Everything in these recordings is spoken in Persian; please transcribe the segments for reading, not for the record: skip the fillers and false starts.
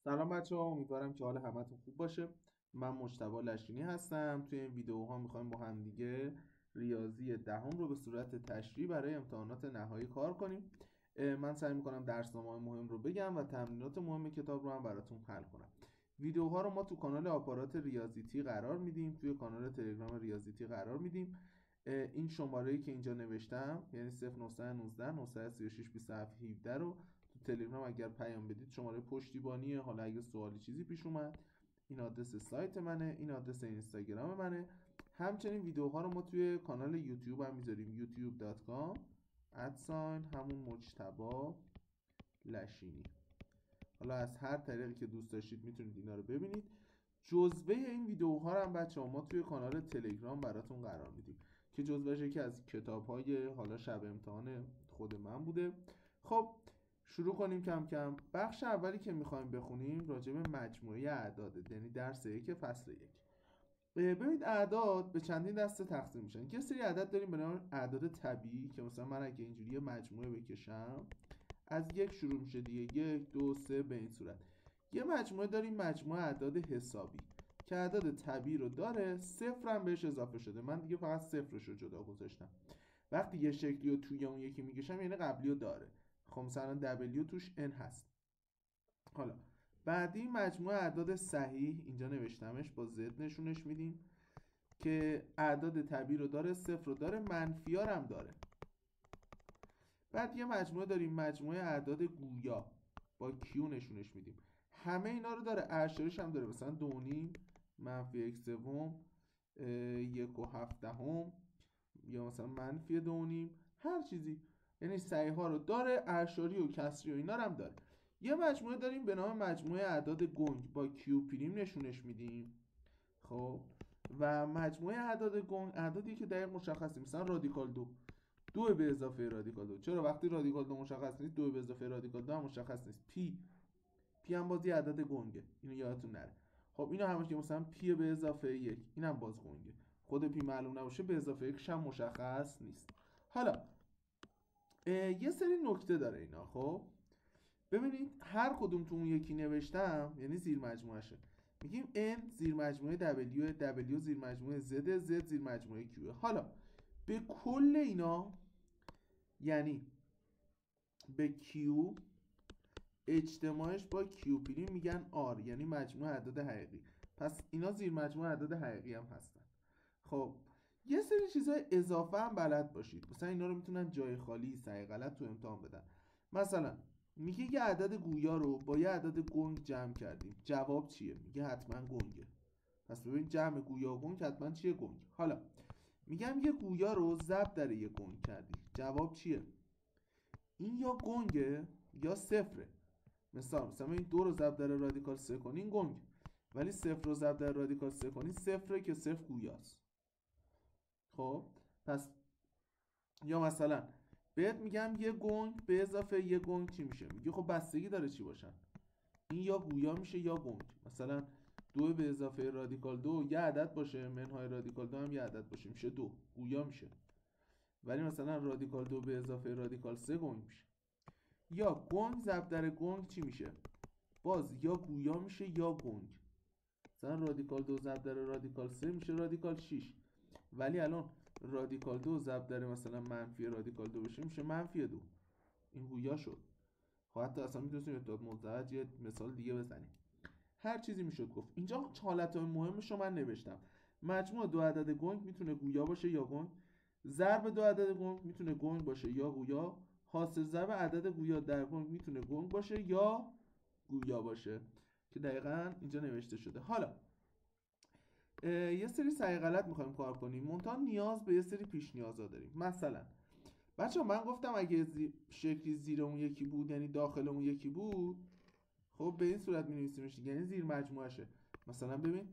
سلام بچه ها، امیدوارم که حال همتون خوب باشه. من مجتبی لشینی هستم. توی این ویدیوها میخوایم با هم دیگه ریاضی دهم رو به صورت تشریح برای امتحانات نهایی کار کنیم. من سعی میکنم درسنامه‌های مهم رو بگم و تمرینات مهم کتاب رو هم براتون حل کنم. ویدیوها رو ما تو کانال آپارات ریاضیتی قرار میدیم، توی کانال تلگرام ریاضیتی قرار میدیم. این شماره‌ای که اینجا نوشتم، یعنی 0919 936 27 17 رو تو تلگرام اگر پیام بدید، شماره پشتیبانیه. حالا اگه سوالی چیزی پیش اومد، این آدرس سایت منه، این آدرس اینستاگرام منه. همچنین ویدیوها رو ما توی کانال یوتیوب هم میذاریم، youtube.com همون مجتبی لشینی. حالا از هر طریقی که دوست داشتید میتونید اینا رو ببینید. جزوه این ویدیوها رو هم بچه‌ها ما توی کانال تلگرام براتون قرار میدیم که جزوهش یکی از کتاب‌های حالا شب امتحان خود من بوده. خب شروع کنیم کم کم. بخش اولی که میخوایم بخونیم راجع به مجموعه اعداد، یعنی درس 1 فصل 1. ببینید اعداد به چندین دسته تقسیم میشن. یه سری عدد داریم به نام اعداد طبیعی که مثلا من اگه اینجوری یه مجموعه بکشم از یک شروع میشه دیگه، 1 2 3 به این صورت. یه مجموعه داریم مجموعه اعداد حسابی که اعداد طبیعی رو داره، صفر هم بهش اضافه شده. من دیگه فقط صفرش رو جدا گذاشتم. وقتی یه شکلی رو توی اون یکی میکشم یعنی قبلی رو داره. خب مثلا W توش N هست. حالا بعدی مجموعه اعداد صحیح، اینجا نوشتمش با Z نشونش میدیم که اعداد طبیعی رو داره، صفر رو داره، منفی هم داره. بعد یه مجموعه داریم مجموعه اعداد گویا با Q نشونش میدیم. همه اینا رو داره، اعشاریش هم داره، مثلا 2.5 منفی 1 سوم 1 و 7 یا مثلا منفی 2.5 هر چیزی، یعنی صحیح ها رو داره، اعشاری و کسری و اینا رو هم داره. یه مجموعه داریم به نام مجموعه اعداد گنگ با Q پریم نشونش میدیم. خب و مجموعه اعداد گنگ اعدادی که دقیق مشخص نیست، مثلا رادیکال 2 به اضافه رادیکال 2. چرا؟ وقتی رادیکال 2 مشخص نیست، 2 به اضافه رادیکال 2 هم مشخص نیست. پی هم باز یه عدد گنگه، اینو یادتون نره. خب اینا همش که مثلا پی به اضافه 1 اینم باز گنگه. خود پی معلوم نباشه به اضافه 1 هم مشخص نیست. حالا یه سری نکته داره اینا. خب ببینید هر کدوم تو اون یکی نوشتم یعنی زیر مجموعشه. میگیم N زیر مجموعه W زیر مجموعه Z زیر مجموعه Q. حالا به کل اینا یعنی به Q اجتماعش با Q پریم میگن R، یعنی مجموعه اعداد حقیقی. پس اینا زیر مجموعه اعداد حقیقی هم هستن. خب یه سری چیزای اضافه هم بلد باشید، مثلا اینا رو میتونن جای خالی صحیح غلط تو امتحان بدن. مثلا میگه یه عدد گویا رو با یه عدد گنگ جمع کردیم، جواب چیه؟ میگه حتما گنگه. پس ببین جمع گویا و گنگ حتما چیه؟ گنگ. حالا میگم یه گویا رو ضرب در یه گنگ کردی، جواب چیه؟ این یا گنگه یا صفره. مثلا این 2 رو ضرب در رادیکال 3 کنین گنگ، ولی صفر رو ضرب در رادیکال 3 کنین صفره که صفر گویاست. خب پس یا مثلا بهت میگم یه گنگ به اضافه یه گنگ چی میشه؟ میگه خب بستگی داره چی باشن، این یا گویا میشه یا گنگ. مثلا 2 به اضافه رادیکال 2 یه عدد باشه، منهای رادیکال 2 هم یه عدد باشه، میشه 2 گویا میشه. ولی مثلا رادیکال 2 به اضافه رادیکال 3 گنگ میشه. یا گنگ ضرب در گنگ چی میشه؟ باز یا گویا میشه یا گنگ. مثلا رادیکال 2 ضرب در رادیکال 3 میشه رادیکال 6. ولی الان رادیکال 2 ضرب در مثلا منفی رادیکال 2 بشه میشه منفی 2. این گویا شد. خب حتی اصلا میتونستیم اتحاد مزدوج یه مثال دیگه بزنیم، هر چیزی میشد گفت. اینجا حالتهای مهمش رو من نوشتم. مجموع دو عدد گنگ میتونه گویا باشه یا گنگ، ضرب دو عدد گنگ میتونه گنگ باشه یا گویا، حاصل ضرب عدد گویا در گنگ میتونه گنگ باشه یا گویا باشه که دقیقا اینجا نوشته شده. حالا یه سری صحیح غلط میخوایم کار کنیم، منتها نیاز به یه سری پیش نیازا داریم. مثلا بچه من گفتم اگه شکلی زیر اون یکی بود یعنی داخل اون یکی بود، خب به این صورت می‌نویسیمش یعنی زیر مجموعشه. مثلا ببین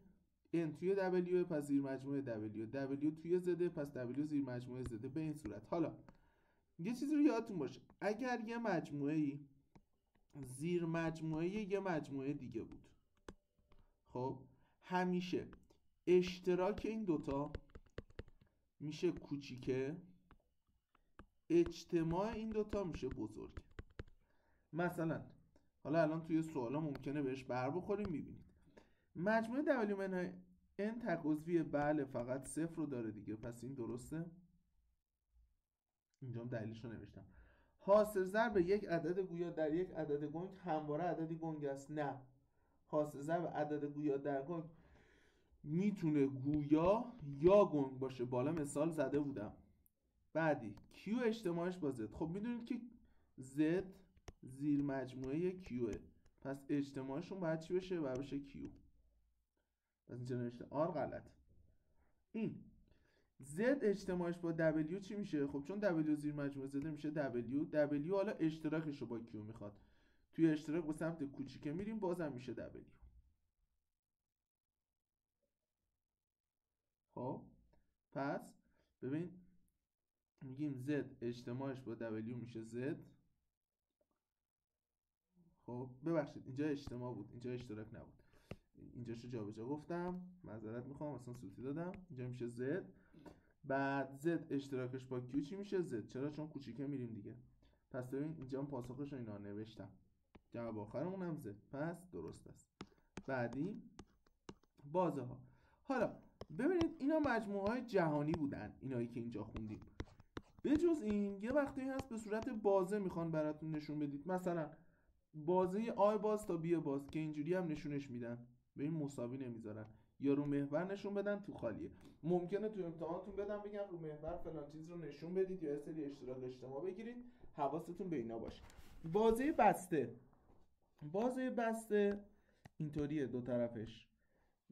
N توی W پس زیر مجموعه W توی Z پس W زیر مجموعه Z، به این صورت. حالا یه چیزی رو یادتون باشه، اگر یه مجموعه‌ای زیر مجموعه یه مجموعه دیگه بود، خب همیشه اشتراک این دوتا میشه کوچیکه، اجتماع این دوتا میشه بزرگ. مثلا حالا الان توی سوالا ممکنه بهش بر بخوریم. میبینید مجموعه W منهای N تک عضوی، بله فقط صفر رو داره دیگه، پس این درسته. اینجا هم دلیلش رو نوشتم. حاصل ضرب یک عدد گویا در یک عدد گنگ همواره عددی گنگ است. نه، حاصل ضرب عدد گویا در گنگ میتونه گویا یا گنگ باشه. بالا مثال زده بودم. بعدی Q اجتماعش با Z. خب میدونید که Z زیر مجموعه Qه، پس اجتماعشون باید چی بشه؟ باید بشه Q. پس اینجا نوشته R غلط. این Z اجتماعش با W چی میشه؟ خب چون W زیر مجموعه Z میشه W حالا اشتراکش رو با Q میخواد. توی اشتراک به سمت کوچیکه میریم، بازم میشه W. خب پس ببین میگیم Z اجتماعش با W میشه Z. خب ببخشید اینجا اجتماع بود، اینجا اشتراک نبود، اینجاشو جابجا گفتم، معذرت میخوام، اصلا سوتی دادم. اینجا میشه Z. بعد Z اشتراکش با Q چی میشه؟ Z. چرا؟ چون کوچیکه میریم دیگه. پس ببین اینجا هم پاسخش رو اینا نوشتم، جواب آخرمون هم Z، پس درست است. بعدی بازه ها. حالا ببینید اینا مجموعه های جهانی بودن، اینایی که اینجا خوندیم. به جز این یه وقتی هست به صورت بازه میخوان براتون نشون بدید، مثلا بازه آ باز تا بی باز که اینجوری هم نشونش میدن، به این مساوی نمیذارن، یا رو محور نشون بدن تو خالیه. ممکنه تو امتحانتون بدن بگن رو محور فلان چیز رو نشون بدید یا سری اشتراک اجتماع بگیرید، حواستون به اینا باشه. بازه بسته اینطوریه دو طرفش،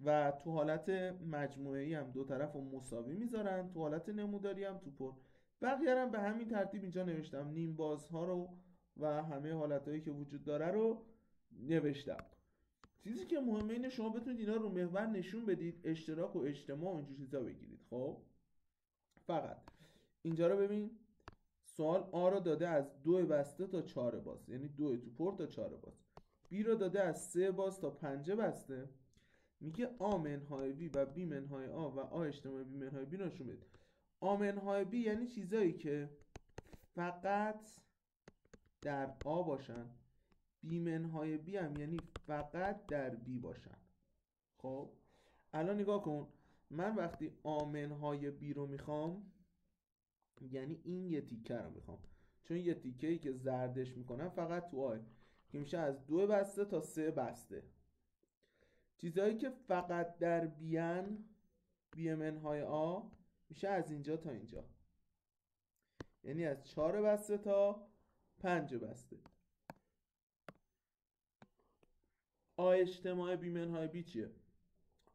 و تو حالت مجموعه‌ای هم دو طرف رو مساوی میذارن، تو حالت نموداری هم تو پر. بقیه هم به همین ترتیب اینجا نوشتم، نیم بازها رو و همه حالتهایی که وجود داره رو نوشتم. چیزی که مهمه اینه شما بتونید اینا رو محور نشون بدید، اشتراک و اجتماع و اینجور چیزا بگیرید. خب فقط اینجا رو ببین، سوال آ رو داده از 2 بسته تا 4 باز، یعنی 2 تو پر تا 4 باز. بی رو داده از 3 باز تا 5 بسته. میگه آ منهای بی و بی منهای آ و آ اجتماع بی منهای بی نشون بده. آ منهای بی یعنی چیزایی که فقط در آ باشن، بی منهای بی هم یعنی فقط در بی باشن. خب الان نگاه کن، من وقتی آ منهای بی رو میخوام، یعنی این یه تیکه رو میخوام، چون یه تیکه ای که زردش میکنم فقط تو آه که میشه از 2 بسته تا 3 بسته. چیزهایی که فقط در بیان، بی منهای آ میشه از اینجا تا اینجا، یعنی از 4 بسته تا 5 بسته. آ اجتماع بی منهای بی چیه؟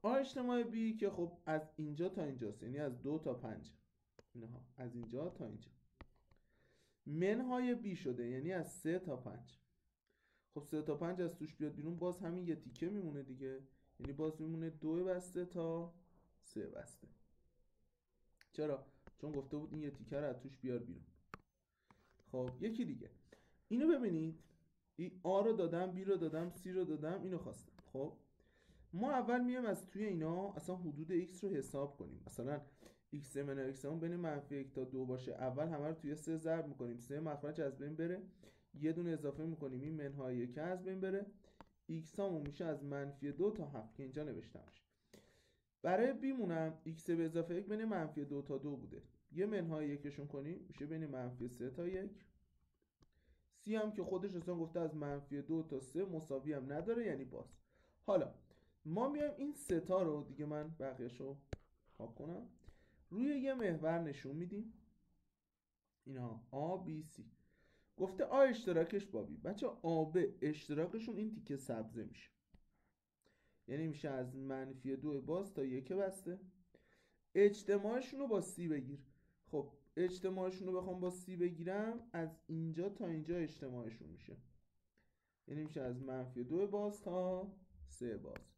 آ اجتماع بی که خب از اینجا تا اینجاست، یعنی از 2 تا 5 اینها، از اینجا تا اینجا. منهای بی شده یعنی از 3 تا 5. خب 3 تا 5 از توش بیاد بیرون، باز همین یه تیکه میمونه دیگه، یعنی باز میمونه 2 بسته تا 3 بسته. چرا؟ چون گفته بود این یه تیکه رو از توش بیار بیرون. خب یکی دیگه اینو ببینید، این آ رو دادم، بی رو دادم، سی رو دادم، اینو خواستم. خب ما اول میایم از توی اینا اصلا حدود x رو حساب کنیم. مثلا x من x همون بین منفی 1 تا 2 باشه، اول همه رو توی 3 ضرب میکنیم، 3 مخرج از بین بره، یه دونه اضافه میکنیم این منهای 1 از بین بره، x همون میشه از منفی 2 تا 7 که اینجا نوشتمش. برای b مونم x به اضافه 1 بین منفی 2 تا 2 بوده، یه منهای 1 شون کنیم میشه بین منفی 3 تا 1. سی هم که خودش اصلا گفته از منفی 2 تا 3 مساوی هم نداره، یعنی باز. حالا ما میایم این ستا رو دیگه، من بقیه‌شو پاک کنم، روی یه محور نشون میدیم، اینا آ بی سی. گفته آ اشتراکش با بی، بچه آ ب اشتراکشون این تیکه سبزه میشه، یعنی میشه از منفی 2 باز تا 1 بسته. اجتماعشون رو با سی بگیر. خب اجتماعشون رو بخوام با سی بگیرم، از اینجا تا اینجا اجتماعشون میشه، یعنی میشه از منفی 2 باز تا 3 باز.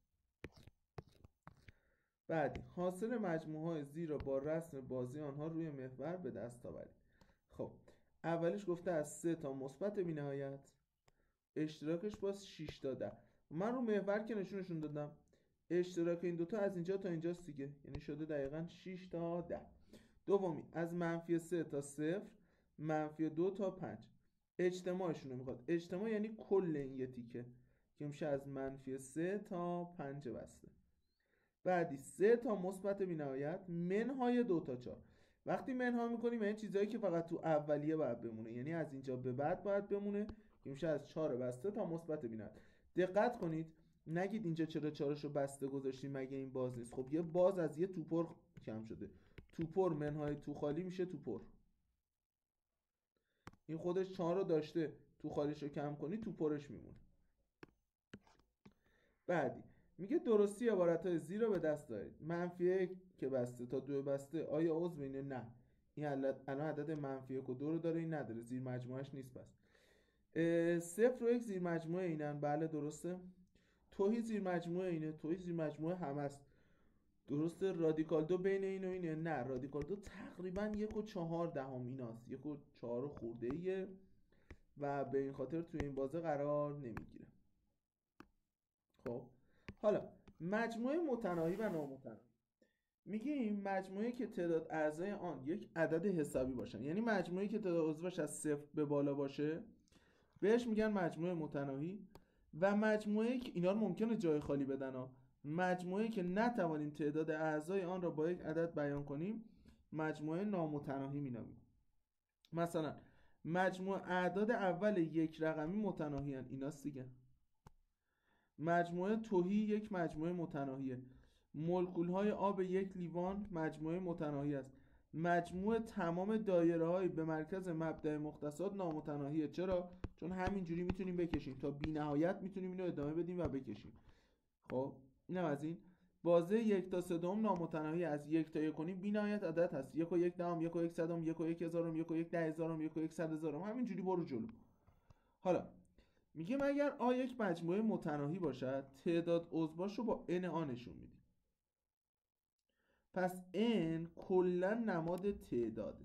بعدی حاصل مجموعه زیر با رسم بازی آنها روی محور به دست آورید. خب اولیش گفته از 3 تا مثبت بی نهایت، اشتراکش باز 6 تا 10. من رو محور که نشونشون دادم، اشتراک این دوتا از اینجا تا اینجاست دیگه، یعنی شده دقیقاً 6 تا 10. دومی از منفی 3 تا 0، منفی 2 تا 5. اجتماعشون رو میخواد. اجتماع یعنی کل این یه تیکه که میشه از -3 تا 5 بسته. بعدی 3 تا مثبت بی‌نهایت منهای 2 تا 4. وقتی منها میکنیم یعنی چیزایی که فقط تو اولیه باید بمونه، یعنی از اینجا به بعد باید بمونه که میشه از 4 بسته تا مثبت بی‌نهایت. دقت کنید نگید اینجا چرا 4 رو بسته گذاشتیم مگه این باز نیست. خب یه باز از یه توپر کم شده. توپر منهای تو خالی میشه توپر. این خودش 4 رو داشته، تو خالیش رو کم کنی توپرش میمونه. بعدی میگه درستی عبارتهای زیر رو به دست دارید. -1 که بسته تا 2 بسته آیا عضو اینه؟ نه. این الان عدد -1 و 2 رو داره، این نداره، زیر مجموعش نیست. پس 0 و 1 زیر مجموعه اینن. بله درسته. توهی زیر مجموعه اینه. توهی زیر مجموعه هم است. درسته. رادیکال 2 بین این و اینه. نه، رادیکال 2 تقریبا 1 و 4 ایناست. 1 و 4 خورده ایه و به این خاطر توی این بازه قرار نمیگیره. خب حالا مجموعه متناهی و نامتناهی. میگیم مجموعه که تعداد اعضای آن یک عدد حسابی باشن، یعنی مجموعه که تعداد عضوش از 0 به بالا باشه بهش میگن مجموعه متناهی. و مجموعه که اینا رو ممکنه جای خالی بدن ها. مجموعه که نتوانیم تعداد اعضای آن را با یک عدد بیان کنیم مجموعه نامتناهی مینامیم. مثلا مجموع اعداد اول یک رقمی متناهی هن. ایناست دیگه. مجموعه تهی یک مجموعه متناهیه. مولکول های آب یک لیوان مجموعه متناهی است. مجموع تمام دایره های به مرکز مبدأ مختصات نامتناهیه. چرا؟ چون همینجوری میتونیم بکشیم تا بی نهایت، میتونیم اینو ادامه بدیم و بکشیم. خب اینم از این. بازه 1 تا 3 نامتناهی. از 1 تا 1 کنیم بی نهایت عدد هست. 1 و 1 دهم، 1 و 1 صدم، 1 و 1 هزارم، 1 و 1 10,000، 1 و 1 100,000. همینجوری برو جلو. حالا میگیم اگر آ یک مجموعه متناهی باشد تعداد عضوهاش رو با n آ نشون میدیم. پس n کلا نماد تعداده.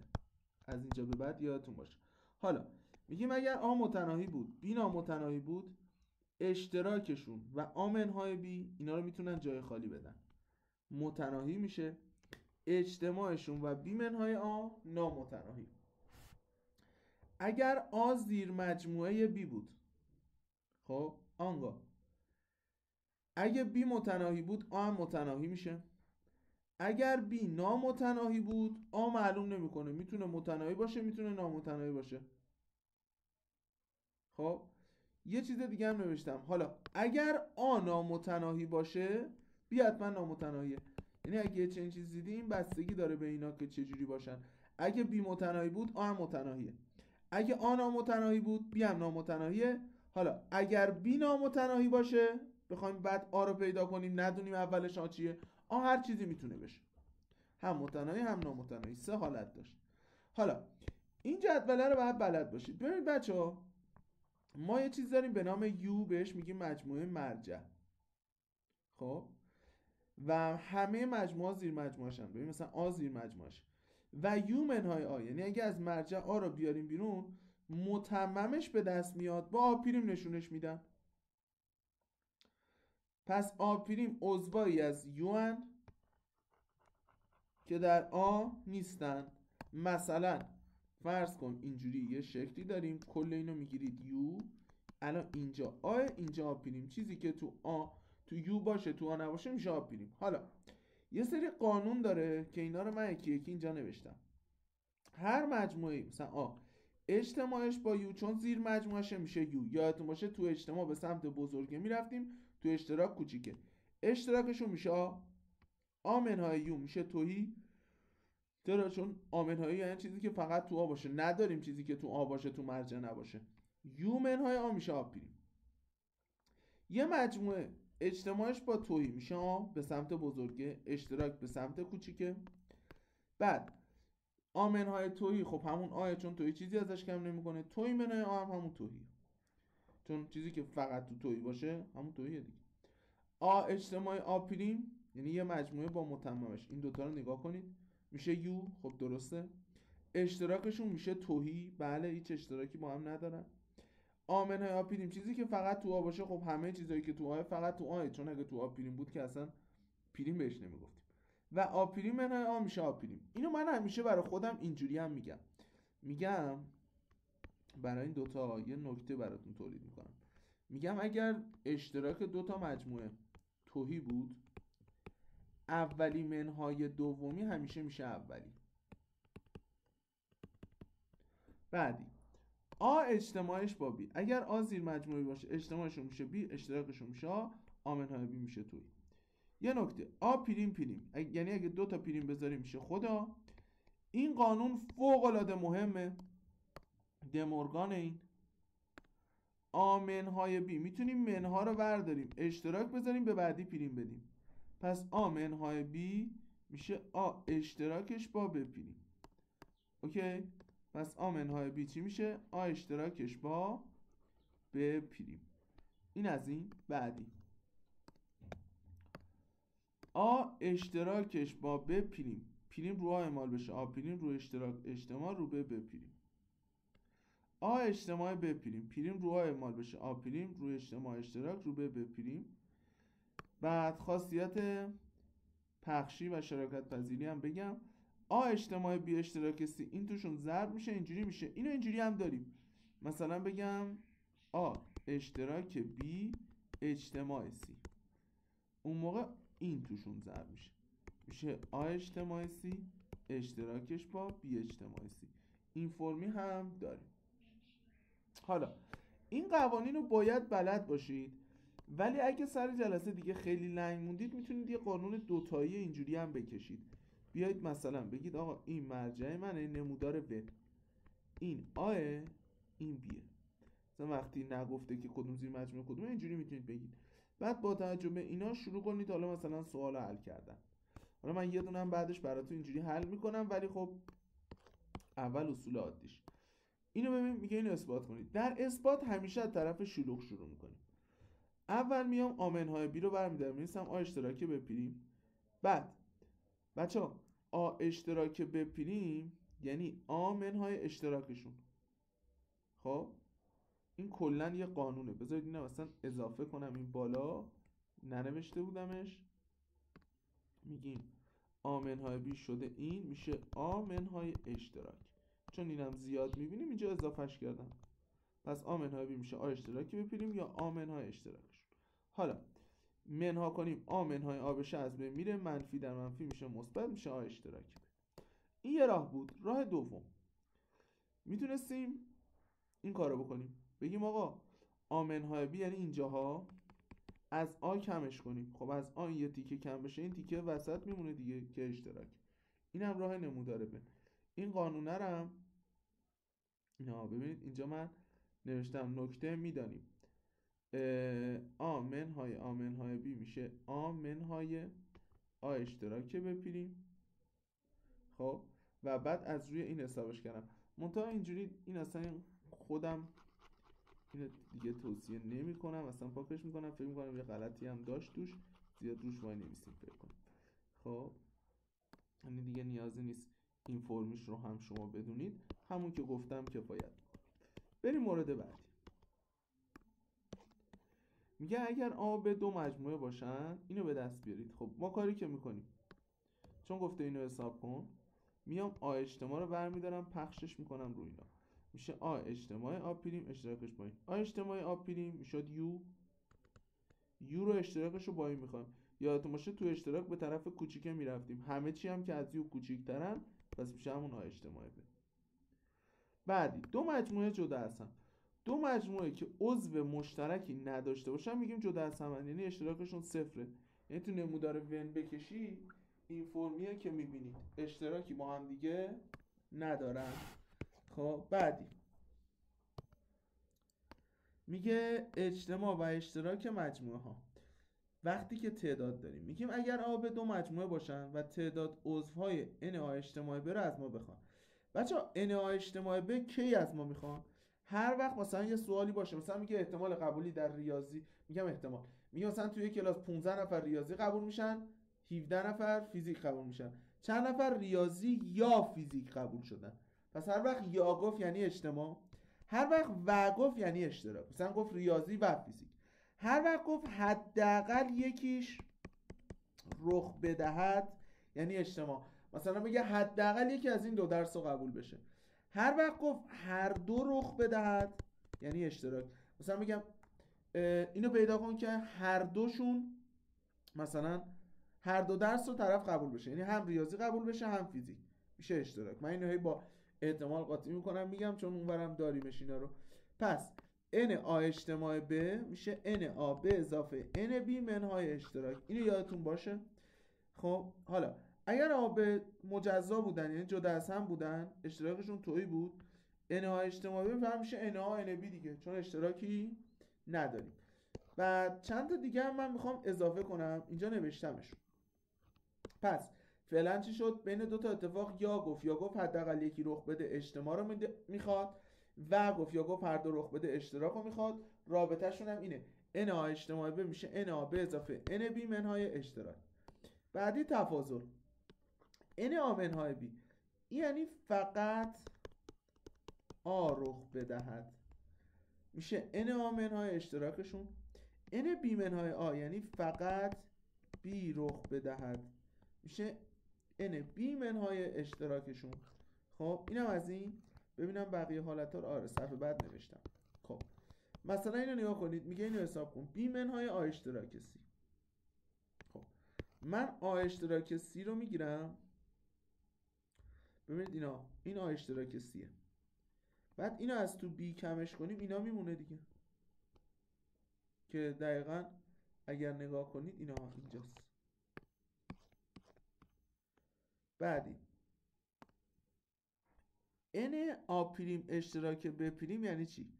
از اینجا به بعد یادتون باشه. حالا میگیم اگر آ متناهی بود b نامتناهی بود اشتراکشون و آ منهای b اینا رو میتونن جای خالی بدن، متناهی میشه. اجتماعشون و b منهای آ نامتناهی. اگر آ زیر مجموعه b بود، خب آنگاه اگه b متناهی بود آ هم متناهی میشه. اگر b نامتناهی بود آ معلوم نمیکنه، میتونه متناهی باشه میتونه نامتناهی باشه. خب یه چیز دیگه هم نوشتم. حالا اگر آ نامتناهی باشه b حتما نامتناهیه. یعنی اگه چنین چیز دیدیم بستگی داره به اینا که چجوری باشن. اگه b متناهی بود آ هم متناهیه. اگه آ نامتناهی بود b هم نامتناهیه. حالا اگر b نامتناهی باشه بخوایم بعد آ رو پیدا کنیم ندونیم اولش آ چیه، آ هر چیزی میتونه بشه، هم متناهی هم نامتناهی. 3 حالت داشت. حالا این جدوله رو باید بلد باشید. ببینید بچه‌ها ما یه چیز داریم به نام U، بهش میگیم مجموعه مرجع. خب و همه مجموعه زیر مجموعه‌شن. ببین مثلا آ زیر مجموعه‌ش و U منهای آ، یعنی اگه از مرجع آ رو بیاریم بیرون متممش به دست میاد با آ پریم نشونش میدن. پس آ پریم عضوایی از U ان که در آ نیستن. مثلا فرض کن اینجوری یه شکلی داریم، کل اینو میگیرید U، الان اینجا آ اینجا آ پریم، چیزی که تو آ تو U باشه تو آ نباشه میشه آ پریم. حالا یه سری قانون داره که اینا رو من یکی یکی اینجا نوشتم. هر مجموعه مثلا آ اجتماعش با U چون زیر مجموعش میشه U، یادتون باشه تو اجتماع به سمت بزرگه میرفتیم، تو اشتراک کوچیکه، اشتراکشون میشه آ منهای U میشه توهی. چرا؟ چون آ منهای یعنی چیزی که فقط تو آ باشه، نداریم چیزی که تو آ باشه تو مرجع نباشه. U منهای آ میشه آ پریم. یه مجموعه اجتماعش با توهی میشه آ به سمت بزرگه، اشتراک به سمت کوچیکه. بعد آ منهای توهی خب همون آ چون توهی چیزی ازش کم نمیکنه، توهی منهای آ هم همون توهی، چون چیزی که فقط تو توهی باشه همون توهیه دیگه. آ اجتماع آ پریم یعنی یه مجموعه با متممش، این دوتا رو نگاه کنید میشه U. خب درسته. اشتراکشون میشه توهی، بله هیچ اشتراکی با هم ندارن. آ منهای آ پریم چیزی که فقط تو آ باشه، خب همه چیزایی که تو آ فقط تو آ، چون اگه تو آ پریم بود که اصلا پریم بهش نمیگفتیم. و آ پریم منهای آ میشه آ پریم. اینو من همیشه برای خودم اینجوری هم میگم برای این دوتا یه نکته براتون تولید میکنم. میگم اگر اشتراک دوتا مجموعه تهی بود، اولی منهای دومی همیشه میشه اولی. بعدی آ اجتماعش با بی، اگر آ زیر مجموعه باشه اجتماعشون میشه بی، اشتراکشون میشه آ منهای بی میشه توی. یه نکته، آ پریم پریم، یعنی اگه دو تا پریم بذاریم میشه خدا. این قانون فوق العاده مهمه، دمورگان. این آ منهای بی میتونیم منها رو برداریم اشتراک بذاریم به بعدی پریم بدیم، پس آ منهای بی میشه آ اشتراکش با ب پریم. اوکی، پس آ منهای بی چی میشه؟ آ اشتراکش با ب پریم. این از این. بعدی آ اشتراکش با ب پریم، پریم رو آ اعمال بشه آ پریم، رو اشتراک اجتماع رو ب پریم. آ اجتماع ب پریم، پریم رو آ اعمال بشه آ پریم، رو اجتماع اشتراک رو ب پریم. بعد خاصیت پخشی و شراکت پذیری هم بگم، آ اجتماع بی اشتراک سی، این توشون ضرب میشه اینجوری میشه، اینو اینجوری هم داریم، مثلا بگم آ اشتراک بی اجتماع سی، اون موقع این توشون ضرب میشه، میشه آ اجتماع سی اشتراکش با بی اجتماع سی. این فرمی هم داریم. حالا این قوانین رو باید بلد باشید، ولی اگه سر جلسه دیگه خیلی لنگ موندید میتونید یه قانون دوتایی اینجوری هم بکشید. بیایید مثلا بگید آقا این مرجع منه، نمودار و، این آه، این بیه. مثلا وقتی نگفته که کدوم زیر مجموعه کدومه اینجوری میتونید بگید. بعد با توجه به اینا شروع کنید حالا مثلا سوال حل کردن. حالا من یه دونم بعدش براتون اینجوری حل میکنم، ولی خب اول اصول عادیش. اینو ببین، میگه اینو اثبات کنید. در اثبات همیشه از طرف شلوغ شروع میکنیم. اول میام آ منهای بی رو برمی‌دارم می‌نویسم آ اشتراکی ب پریم. بعد بچه‌ها آ اشتراک ب پریم یعنی آ منهای اشتراکشون. خب این کلا یه قانونه، بذارید اینو مثلا اضافه کنم این بالا، ننوشته بودمش. میگیم آ منهای بی شده این میشه آ منهای اشتراک، چون اینم زیاد میبینیم اینجا اضافهش کردم. پس آ منهای بی میشه آ اشتراکی ب پریم یا آ منهای اشتراکشون. حالا منها کنیم آ منهای آ بشه از بین میره، منفی در منفی میشه مثبت، میشه آ اشتراکی. این یه راه بود. راه دوم میتونستیم این کارو بکنیم، بگیم آقا آ منهای بی یعنی اینجاها از آ کمش کنیم. خب از آ یه تیکه کم بشه این تیکه وسط میمونه دیگه که اشتراک. اینم راه نموداره به این قانونه رم. اینا ببینید اینجا من نوشتم نکته میدانیم آ منهای بی میشه آ منهای آ اشتراک بپیریم. خب و بعد از روی این حسابش کردم، منتها اینجوری این اصلا خودم اینو دیگه توصیه نمی کنم، اصلا پاکش میکنم، فکر میکنم یه غلطی هم داشت توش، زیاد روش وای نمیستیم فکر کنم. خب یعنی دیگه نیازی نیست این فرمش رو هم شما بدونید، همون که گفتم کفایت. بریم مورد بعدی. میگه اگر آ به دو مجموعه باشن اینو به دست بیارید. خب ما کاری که میکنیم، چون گفته اینو حساب کن، میام آ اجتماع رو برمیدارم پخشش میکنم روی اینا، میشه آ اجتماع آ پریم اشتراکش با این. آ اجتماع آ پریم میشد یو رو اشتراکش رو با این میخوایم. یادتون باشه تو اشتراک به طرف کوچیکه میرفتیم، همه چی هم که از یو کوچیک‌ترن پس میشه همون آ اجتماع ب. بعدی دو مجموعه جدا هستن، دو مجموعه که عضو مشترکی نداشته باشن میگیم جدا هستن، یعنی اشتراکشون صفره. یعنی تو نمودار ون بکشی این فرمیه که میبینید اشتراکی با هم دیگه ندارن. خب بعدی میگه اجتماع و اشتراک مجموعه ها وقتی که تعداد داریم، میگیم اگر آ به دو مجموعه باشن و تعداد عضوهای n آ اجتماع ب رو از ما بخوان. بچه‌ها n آ اجتماع ب کی از ما میخوان؟ هر وقت مثلا یه سوالی باشه، مثلا میگه احتمال قبولی در ریاضی، میگم احتمال، میگه مثلا توی کلاس 15 نفر ریاضی قبول میشن، 17 نفر فیزیک قبول میشن، چند نفر ریاضی یا فیزیک قبول شدن. پس هر وقت یا گفت یعنی اجتماع، هر وقت و گفت یعنی اشتراک. مثلا گفت ریاضی و فیزیک، هر وقت گفت حداقل یکیش رخ بدهد یعنی اجتماع. مثلا میگه حداقل یکی از این دو درس رو قبول بشه، هر وقت گفت هر دو رخ بدهد یعنی اشتراک. مثلا میگم اینو پیدا کن که هر دوشون مثلا هر دو درس رو طرف قبول بشه، یعنی هم ریاضی قبول بشه هم فیزیک، میشه اشتراک. من اینو با احتمال قاطی میکنم میگم چون اونورم داریمش اینا رو. پس n a اجتماع b میشه n a b اضافه n b منهای اشتراک. اینو یادتون باشه. خب حالا اگر a b مجزا بودن یعنی جدا از هم بودن، اشتراکشون تویی بود، n a اجتماع b میشه n a n b دیگه، چون اشتراکی نداریم. و چند تا دیگه هم من میخوام اضافه کنم، اینجا نوشتمش. پس فعلا چی شد؟ بین دو تا اتفاق یا گفت حداقل یکی رخ بده اجتماع رو میخواد، و گفت هر دو رخ بده اشتراک رو میخواد. رابطه شون هم اینه n a اجتماع ب میشه n a ب اضافه n b منهای اشتراک. بعدی تفاضل n a منهای b، یعنی فقط a رخ بدهد میشه n a منهای اشتراکشون. n b منهای a یعنی فقط b رخ بدهد میشه n b منهای اشتراکشون. خب اینم از این. ببینم بقیه حالت ها رو. آره صفحه بعد نوشتم. خب مثلا اینو نگاه کنید، میگه اینو حساب کن b منهای a اشتراک c. خب من a اشتراک c رو میگیرم، ببینید اینا، این a اشتراک cه، بعد اینو از تو b کمش کنیم اینا میمونه دیگه، که دقیقا اگر نگاه کنید اینا اینجاست. بعدی n a پریم اشتراک ب پریم یعنی چی؟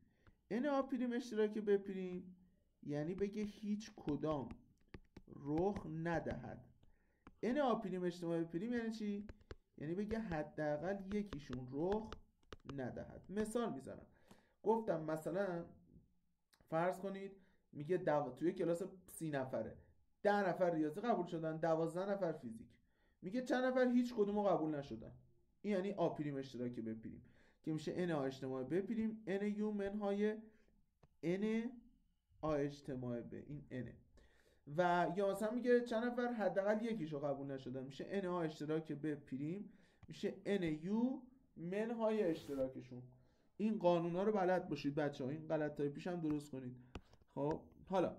n a پریم اشتراک ب پریم یعنی بگه هیچ کدام رخ ندهد. n a پریم اشتراک ب پریم یعنی چی؟ یعنی بگه حداقل یکیشون رخ ندهد. مثال میزنم، گفتم مثلا فرض کنید میگه توی کلاس 30 نفره 10 نفر ریاضی قبول شدن، 12 نفر فیزیک. میگه چند نفر هیچ کدومو قبول نشدن. این یعنی آ پریم اشتراک ب پریم که میشه n آ اجتماع ب پریم n یو منهای n آ اجتماع ب، این n. و یا مثلا میگه چند نفر حداقل یکیشو قبول نشدن، میشه n آ اشتراک ب پریم میشه n یو منهای اشتراکشون. این قانونا رو بلد باشید بچه‌ها، این غلطای پیش هم درست کنید. خب حالا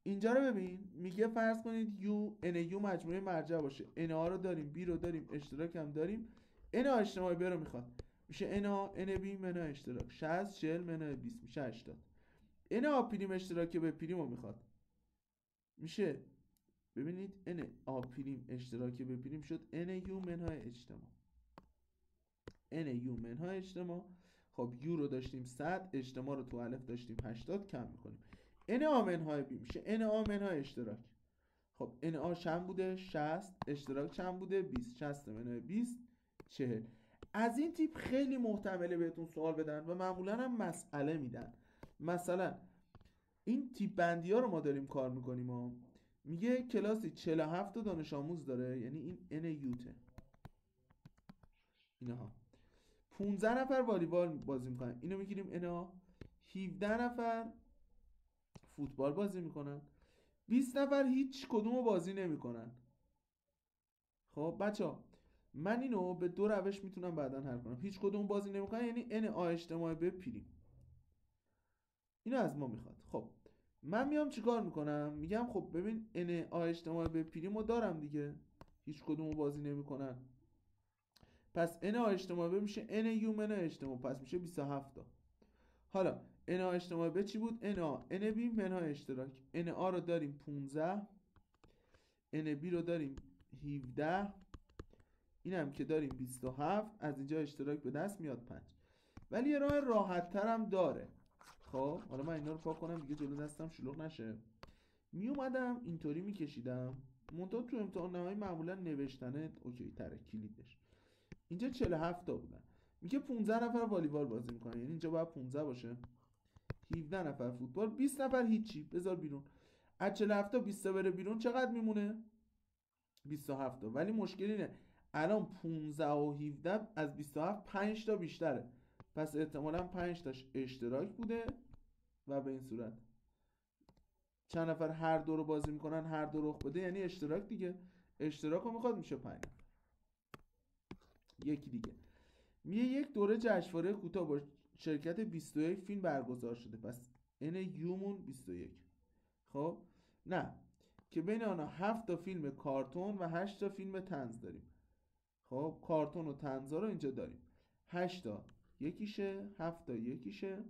اینجا رو ببین، میگه فرض کنید یو n یو مجموعه مرجع باشه، n ها رو داریم، b رو داریم، اشتراک هم داریم، n ها اجتماع ب رو میخواد، میشه n ها n b منهای اشتراک 60 40 منهای 20 میشه 80. n ها پریم اشتراک ب پریم رو میخواد، میشه ببینید n ها پریم اشتراک ب پریم شد n یو منهای اجتماع، n یو منهای اجتماع. خب یو رو داشتیم 100، اجتماع رو تو الف داشتیم 80، کم میکنیم n آ منهای b میشه n آ منهای اشتراک. خب n آ چند بوده؟ 60، اشتراک چند بوده؟ 20، 60 منهای 20 40. از این تیپ خیلی محتمله بهتون سوال بدن و معمولا هم مسئله میدن. مثلا این تیپ بندی ها رو ما داریم کار میکنیم ها. میگه کلاسی 47 دانش آموز داره، یعنی این n یوته، اینها 15 نفر والیبال بازی میکنن، اینو میگیریم n 17 نفر فوتبال بازی میکنن، 20 نفر هیچ کدومو بازی نمیکنن. خب بچه‌ها من اینو به دو روش میتونم بعداً حل کنم. هیچ کدوم بازی نمیکنن یعنی n آ اجتماع ب پریم، اینو از ما میخواد. خب من میام چیکار میکنم؟ میگم خب ببین n آ اجتماع ب پریمو دارم دیگه، هیچ کدومو بازی نمیکنن، پس n آ اجتماع ب میشه n یو من اجتماع، پس میشه 27 تا. حالا n آ اجتماع ب چی بود؟ n آ n b منهای اشتراک، n آ رو داریم 15، n b رو داریم 17، اینم که داریم 27، از اینجا اشتراک به دست میاد 5. ولی یه راه راحت تر هم داره. خب حالا من اینا رو پاک کنم دیگه جلو دستم شلوغ نشه. می اومدم اینطوری میکشیدم، منتها تو امتحان نهایی معمولا نوشتنه اوکی تره کلیدش. اینجا 47 تا بودن، میگه 15 نفر والیبال بازی میکنن، یعنی اینجا باید 15 باشه، 17 نفر فوتبال، 20 نفر هیچی بذار بیرون. از 47 تا 20 بره بیرون چقدر میمونه؟ 27 تا. ولی مشکل اینه الان 15 و 17 از 27 5 تا بیشتره، پس احتمالاً 5 تاش اشتراک بوده و به این صورت چند نفر هر دو رو بازی میکنن، هر دو رخ بده یعنی اشتراک دیگه، اشتراک رو میخواد میشه 5 نفر. یکی دیگه میگه یک دوره جشنواره کوتاه با شرکت 21 فیلم برگزار شده، پس ان یومون 21. خب نه که بین آنها 7 تا فیلم کارتون و 8 تا فیلم طنز داریم. خب کارتون و طنزا رو اینجا داریم، 8 تا یکیشه، 7 تا یکیشه.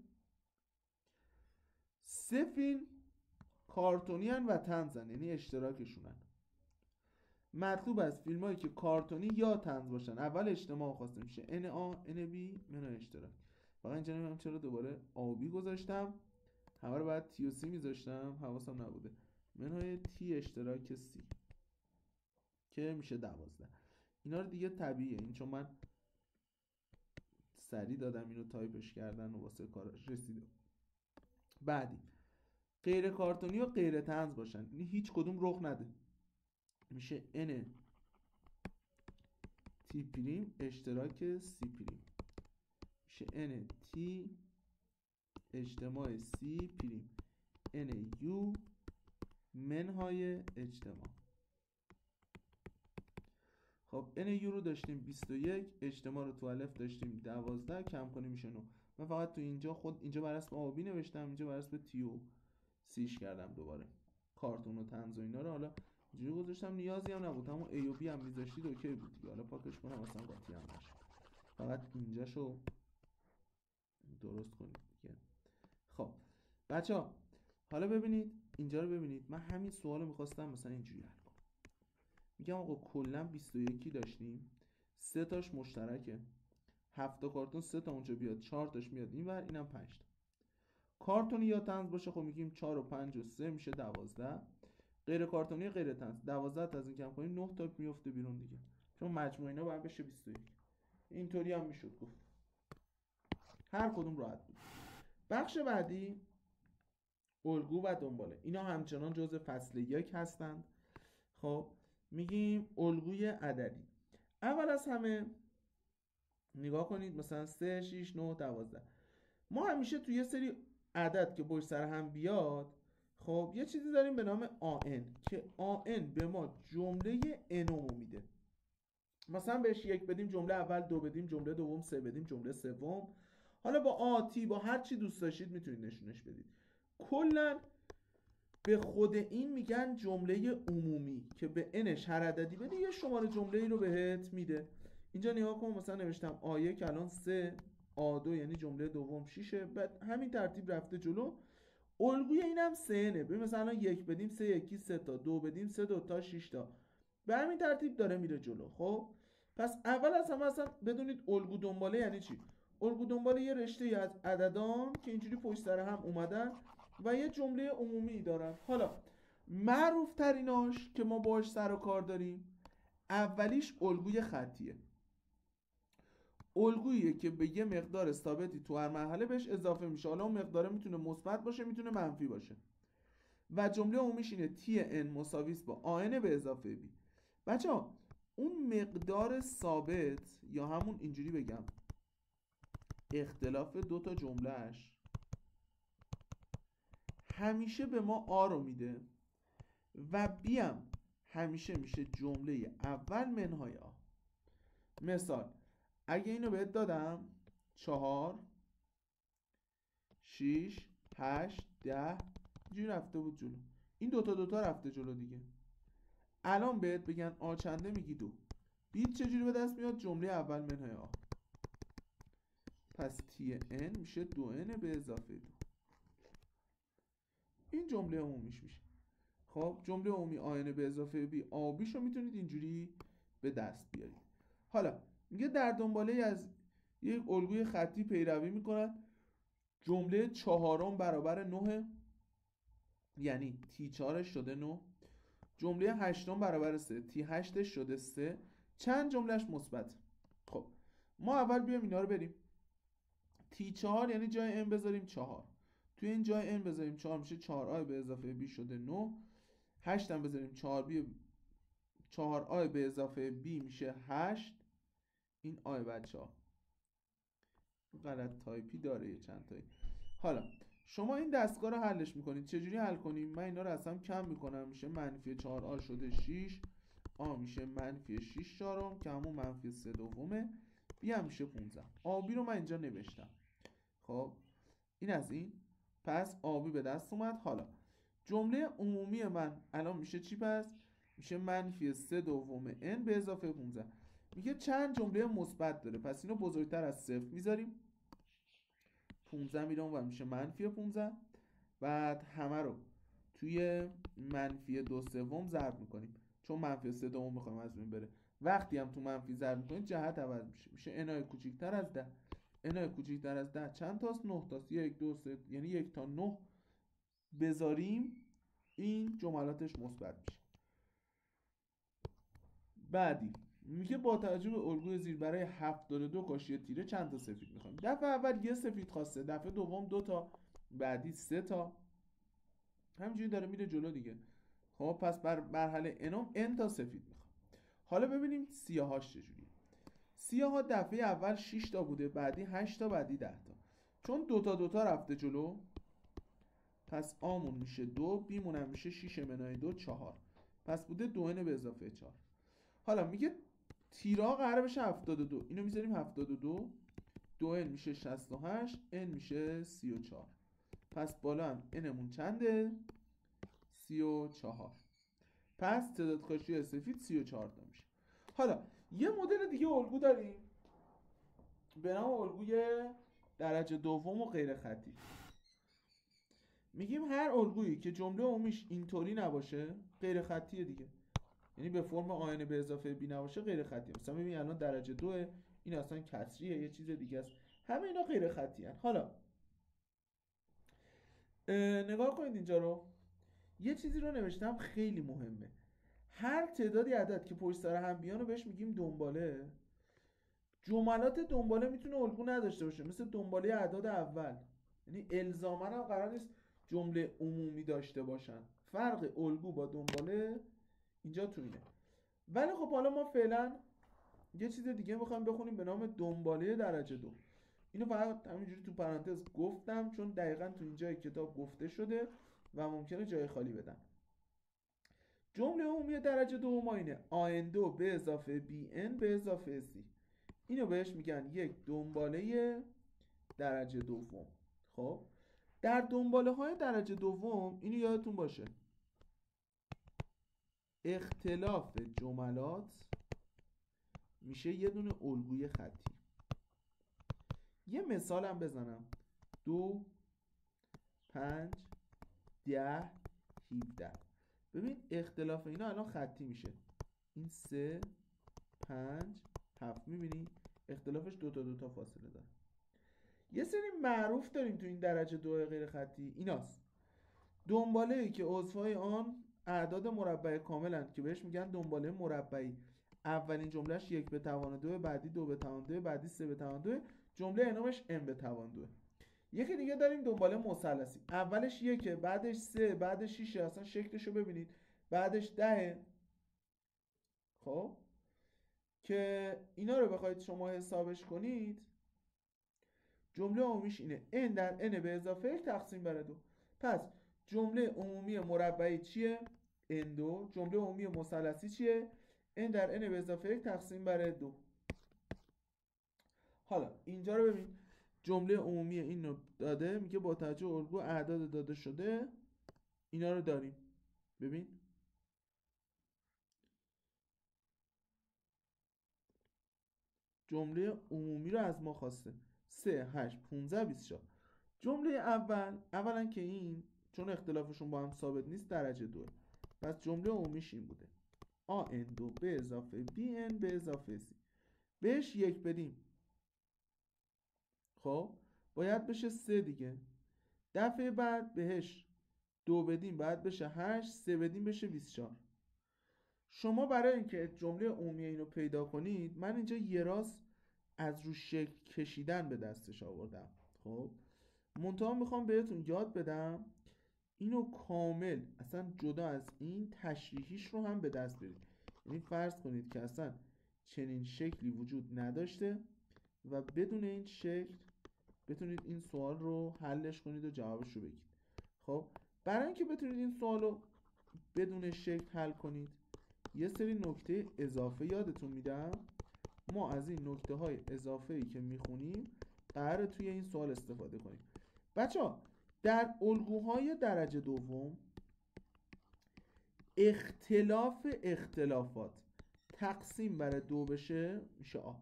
3 فیلم کارتونی هن و طنزن، یعنی اشتراکشونن. مطلوب است فیلم هایی که کارتونی یا طنز باشن اول اجتماع خواسته میشه NA NB منهای اشتراک. فقط اینجا نمیدونم چرا دوباره آبی گذاشتم، همه رو باید تی و سی میذاشتم، حواسم نبوده. منهای تی اشتراک سی که میشه 12. اینا رو دیگه طبیعیه، این چون من سریع دادم اینو تایپش کردن و واسه کارش رسیده. بعدی غیر کارتونی و غیر طنز باشن، یعنی هیچ کدوم رخ نده، میشه N تی پریم اشتراک سی پریم، میشه N تی اجتماع سی پریم N یو منهای اجتماع. خب N یو رو داشتیم 21، اجتماع رو تو الف داشتیم 12، کم کنیم میشه 9. من فقط تو اینجا اینجا بر اسم آبی نوشتم، اینجا بر اسم تی و سیش کردم دوباره. کارتون و طنز و اینا رو حالا اینجوری گذاشتم، نیازی هم نبود، همون ای و بی هم میذاشتید اوکی بود دیگه. حالا پاکش کنم اصلا قاطی هم نشه، فقط اینجاشو درست کنید دیگه. خب بچه‌ها حالا ببینید اینجا رو ببینید، من همین سوالو می‌خواستم مثلا اینجوری حل کنم. میگم آقا کلا 21 داشتیم، 3 تاش مشترکه، 7 تا کارتون 3 تا اونجا بیاد، 4 تاش میاد اینور، اینم 5 تا. کارتونی یا طنز باشه خب میگیم 4 و 5 و 3 میشه 12. غیر کارتونی غیر طنز 12 تا از این کم کنیم 9 تا میفته بیرون دیگه، چون مجموع اینا باید بشه 21. اینطوری هم میشد گفت، هر کدوم راحت بود. بخش بعدی الگو و دنباله، اینا همچنان جزء فصل 1 هستند. خب میگیم الگوی عددی. اول از همه نگاه کنید مثلا 3 6 9 12. ما همیشه توی یه سری عدد که پشت سر هم بیاد، خب یه چیزی داریم به نام AN که AN به ما جمله n میده. مثلا بهش 1 بدیم جمله اول، 2 بدیم جمله دوم، 3 بدیم جمله سوم. حالا با آتی با هر چی دوست داشتید میتونید نشونش بدید. کلا به خود این میگن جمله عمومی که به انش هر عددی بده یه شماره جمله ای رو بهت میده. اینجا نگاه کن مثلا نوشتم آ1 الان 3، آ2 یعنی جمله دوم 6، بعد همین ترتیب رفته جلو. الگوی اینم 3 نه. ببین مثلا 1 بدیم 3 یکی 3 تا، 2 بدیم 3 2 تا 6 تا، به همین ترتیب داره میره جلو. خب پس اول از همه اصلا بدونید الگو دنباله یعنی چی. الگو دنباله یه رشته از عددان که اینجوری پشت سر هم اومدن و یه جمله عمومی دارن. حالا معروف تریناش که ما باش سر و کار داریم، اولیش الگوی خطیه. الگوییه که به یه مقدار ثابتی تو هر مرحله بهش اضافه میشه، حالا اون مقدار میتونه مثبت باشه میتونه منفی باشه، و جمله عمومیش اینه تی ان مساوی است با آن به اضافه بی. بچه‌ها اون مقدار ثابت یا همون اینجوری بگم اختلاف دو تا جملهش همیشه به ما آ رو میده و بیم همیشه میشه جمله اول منهای آ. مثال اگه اینو بهت دادم 4 6 8 10 اینجوری رفته بود جلو، این دوتا رفته جلو دیگه. الان بهت بگن آ چنده میگی 2، بیت چجوری به دست میاد؟ جمله اول منهای آ، پس تی ان میشه 2n به اضافه 2. این جمله عمومیش میشه. خب جمله عمومی آن به اضافه بی آبیشو میتونید اینجوری به دست بیارید. حالا میگه در دنباله از یک الگوی خطی پیروی میکنن، جمله چهارم برابر 9 یعنی تی 4 شده 9، جمله هشتم برابر 3 تی 8 شده 3، چند جملهش مثبت. خب ما اول بیام اینا رو بریم. تی 4 یعنی جای ام بذاریم 4، توی این جای ام بذاریم 4 میشه 4 آی به اضافه بی شده 9، 8 هم بذاریم 4 بی 4 آی به اضافه بی میشه 8. این آی بچه‌ها غلط تایپی داره یه چند تایی. حالا شما این دستگاه رو حلش میکنید. چجوری حل کنیم؟ من اینا رو اصلا کم میکنم، میشه منفی 4 آ شده 6، آ میشه منفی 6 چهارم که همون منفی 3 دومه، بی هم میشه 15. آبی رو من اینجا نوشتم. خب این از این. پس آبی به دست اومد. حالا جمله عمومی من الان میشه چی پس؟ میشه منفی 3 دوم n به اضافه 15. میگه چند جمله مثبت داره، پس اینو بزرگتر از 0 میذاریم. 15 میره اون و میشه منفی 15. بعد همه رو توی منفی 2 سوم ضرب میکنیم، چون منفی 3 دوم میخوایم از بین بره. وقتی هم تو منفی ضرب میکنید جهت عوض میشه n کوچیک‌تر از 10. n کوچیک‌تر از 10 چند تاست؟ 9 تاست. 1 2 3 یعنی 1 تا 9 بذاریم این جملاتش مثبت میشه. بعدی میگه با توجه به الگوی زیر برای 72 کاشی تیره چند تا سفید میخوایم. دفعه اول یه سفید خواسته، دفعه دوم 2 تا، بعدی 3 تا، همینجوری داره میره جلو دیگه. خب پس بر مرحله انم n تا سفید میخوام. حالا ببینیم سیاهاش چجوریه. سیاها دفعه اول 6 تا بوده، بعدی 8 تا، بعدی 10 تا. چون 2 تا 2 تا رفته جلو، پس آمون میشه 2، بیمون هم میشه 6 منهای 2 4. پس بوده 2n به اضافه 4. حالا میگه تیرها قراره بشه 72. اینو میذاریم 72. 2n میشه 68، n میشه 34. پس بالا هم nمون چنده؟ 34. پس تعداد کاشی سفید 34 تا میشه. حالا یه مدل دیگه الگو داریم به نام الگوی درجه دوم و غیر خطی. میگیم هر الگویی که جمله عمومیش اینطوری نباشه غیر خطیه دیگه، یعنی به فرم آن به اضافه بی نباشه غیر خطیه. مثلا ببین الان درجه 2 این اصلا کسریه، یه چیز دیگه است. همه اینا غیر خطی هن. حالا نگاه کنید اینجا رو، یه چیزی رو نوشتم خیلی مهمه. هر تعدادی عدد که پشت سر هم بیان رو بهش میگیم دنباله. جملات دنباله میتونه الگو نداشته باشه، مثل دنباله اعداد اول، یعنی الزاما هم قرار نیست جمله عمومی داشته باشن. فرق الگو با دنباله اینجا تو اینه. ولی خب حالا ما فعلا یه چیز دیگه میخوایم بخونیم به نام دنباله درجه 2. اینو فقط همینجوری تو پرانتز گفتم چون دقیقاً تو اینجای کتاب گفته شده و ممکنه جای خالی بدن. جمله عمومی درجه دوم اینه آن2 به اضافه bn به اضافه c. اینو بهش میگن یک دنباله درجه دوم. خب در دنباله های درجه دوم اینو یادتون باشه اختلاف جملات میشه یه دونه الگوی خطی. یه مثال هم بزنم. 2 5 10 17. ببین اختلاف اینا الان خطی میشه. این 3 5 7. میبینی اختلافش 2 تا 2 تا فاصله داره. یه سری معروف داریم تو این درجه 2 غیر خطی، ایناست. دنباله ای که عضوهای آن اعداد مربع کاملند که بهش میگن دنباله مربعی. اولین جملهش 1 به توان 2، بعدی 2 به توان 2، بعدی 3 به توان 2، جمله انومش n به توان 2. یکی دیگه داریم دنباله مثلثی. اولش 1، بعدش 3، بعدش 6. اصلا شکلشو ببینید. بعدش 10. خب که اینا رو بخواید شما حسابش کنید، جمله عمومیش اینه n در n به اضافه 1 تقسیم بر 2. پس جمله عمومی مربعی چیه؟ n2. جمله عمومی مثلثی چیه؟ n در n به اضافه 1 تقسیم بر 2. حالا اینجا رو ببین، جمله عمومی این رو داده، میگه با توجه به الگو اعداد داده شده اینا رو داریم. ببین جمله عمومی رو از ما خواسته 3 8 15 24. جمله اولا که این چون اختلافشون با هم ثابت نیست درجه 2. پس جمله عمومیش این بوده an2 به اضافه bn به اضافه c. بهش 1 بدیم خب باید بشه 3 دیگه. دفعه بعد بهش 2 بدیم باید بشه 8، 3 بدیم بشه 24. شما برای اینکه جمله عمومی اینو پیدا کنید، من اینجا یه راست از رو شکل کشیدن به دستش آوردم. خب منتها میخوام بهتون یاد بدم اینو کامل اصلا جدا از این تشریحیش رو هم به دست برید. یعنی فرض کنید که اصلا چنین شکلی وجود نداشته و بدون این شکل بتونید این سوال رو حلش کنید و جوابش رو بگید. خب برای اینکه بتونید این سوال رو بدون شکل حل کنید، یه سری نکته اضافه یادتون میدم. ما از این نکته های اضافه ای که میخونیم قراره توی این سوال استفاده کنیم. بچه ها در الگوهای درجه دوم اختلاف اختلافات تقسیم بر 2 بشه میشه آ.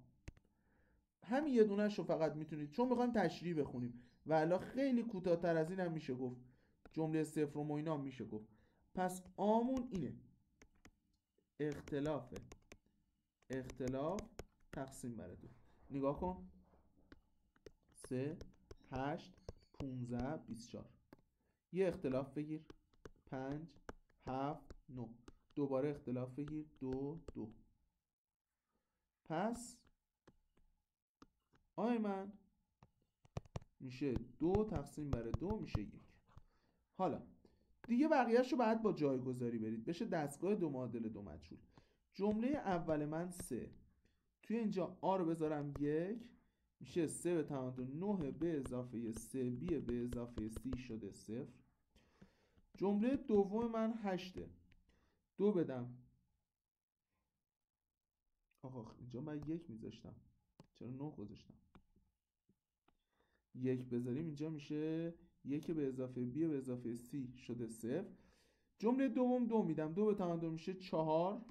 همین یه دونه‌شو فقط میتونید، چون میخوایم تشریح بخونیم و الا خیلی کوتاه‌تر از این هم میشه گفت، جمله صفر و اینا میشه گفت. پس آمون اینه، اختلاف تقسیم بر 2. نگاه کن 3 8 15 24. یه اختلاف بگیر 5 7 9. دوباره اختلاف بگیر 2 2. پس آی من میشه 2 تقسیم بر 2 میشه 1. حالا دیگه بقیه‌شو بعد با جایگذاری برید بشه دستگاه دو معادل دو مجهول. جمله اول من 3، توی اینجا آ رو بذارم 1 میشه 3 به توان 9 به اضافه 3 بی به اضافه سی شده 0. جمله دوم من 8، 2 بدم، آخ اینجا من 1 میذاشتم چرا 9 گذاشتم، 1 بذاریم اینجا میشه 1 به اضافه بی به اضافه سی شده 0. جمله دوم 2 میدم، 2 به توان 2 میشه 4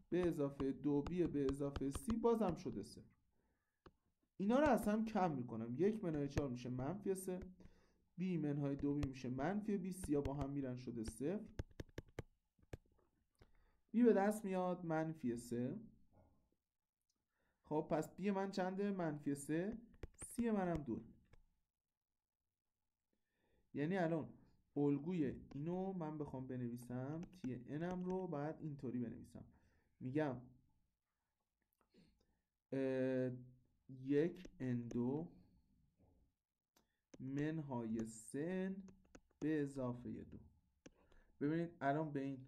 به اضافه 2 بی به اضافه سی بازم شده 0. اینا رو از هم کم میکنم، 1 منهای 4 میشه منفی 3، بی منهای 2 بی میشه منفی 20، یا با هم میرن شده 0. بی به دست میاد منفی 3. خب پس بی من چنده؟ منفی 3. سی منم 2. یعنی الان الگوی اینو من بخوام بنویسم تی انم رو بعد اینطوری بنویسم، میگم 1 n2 منهای 3 به اضافه 2. ببینید الان به این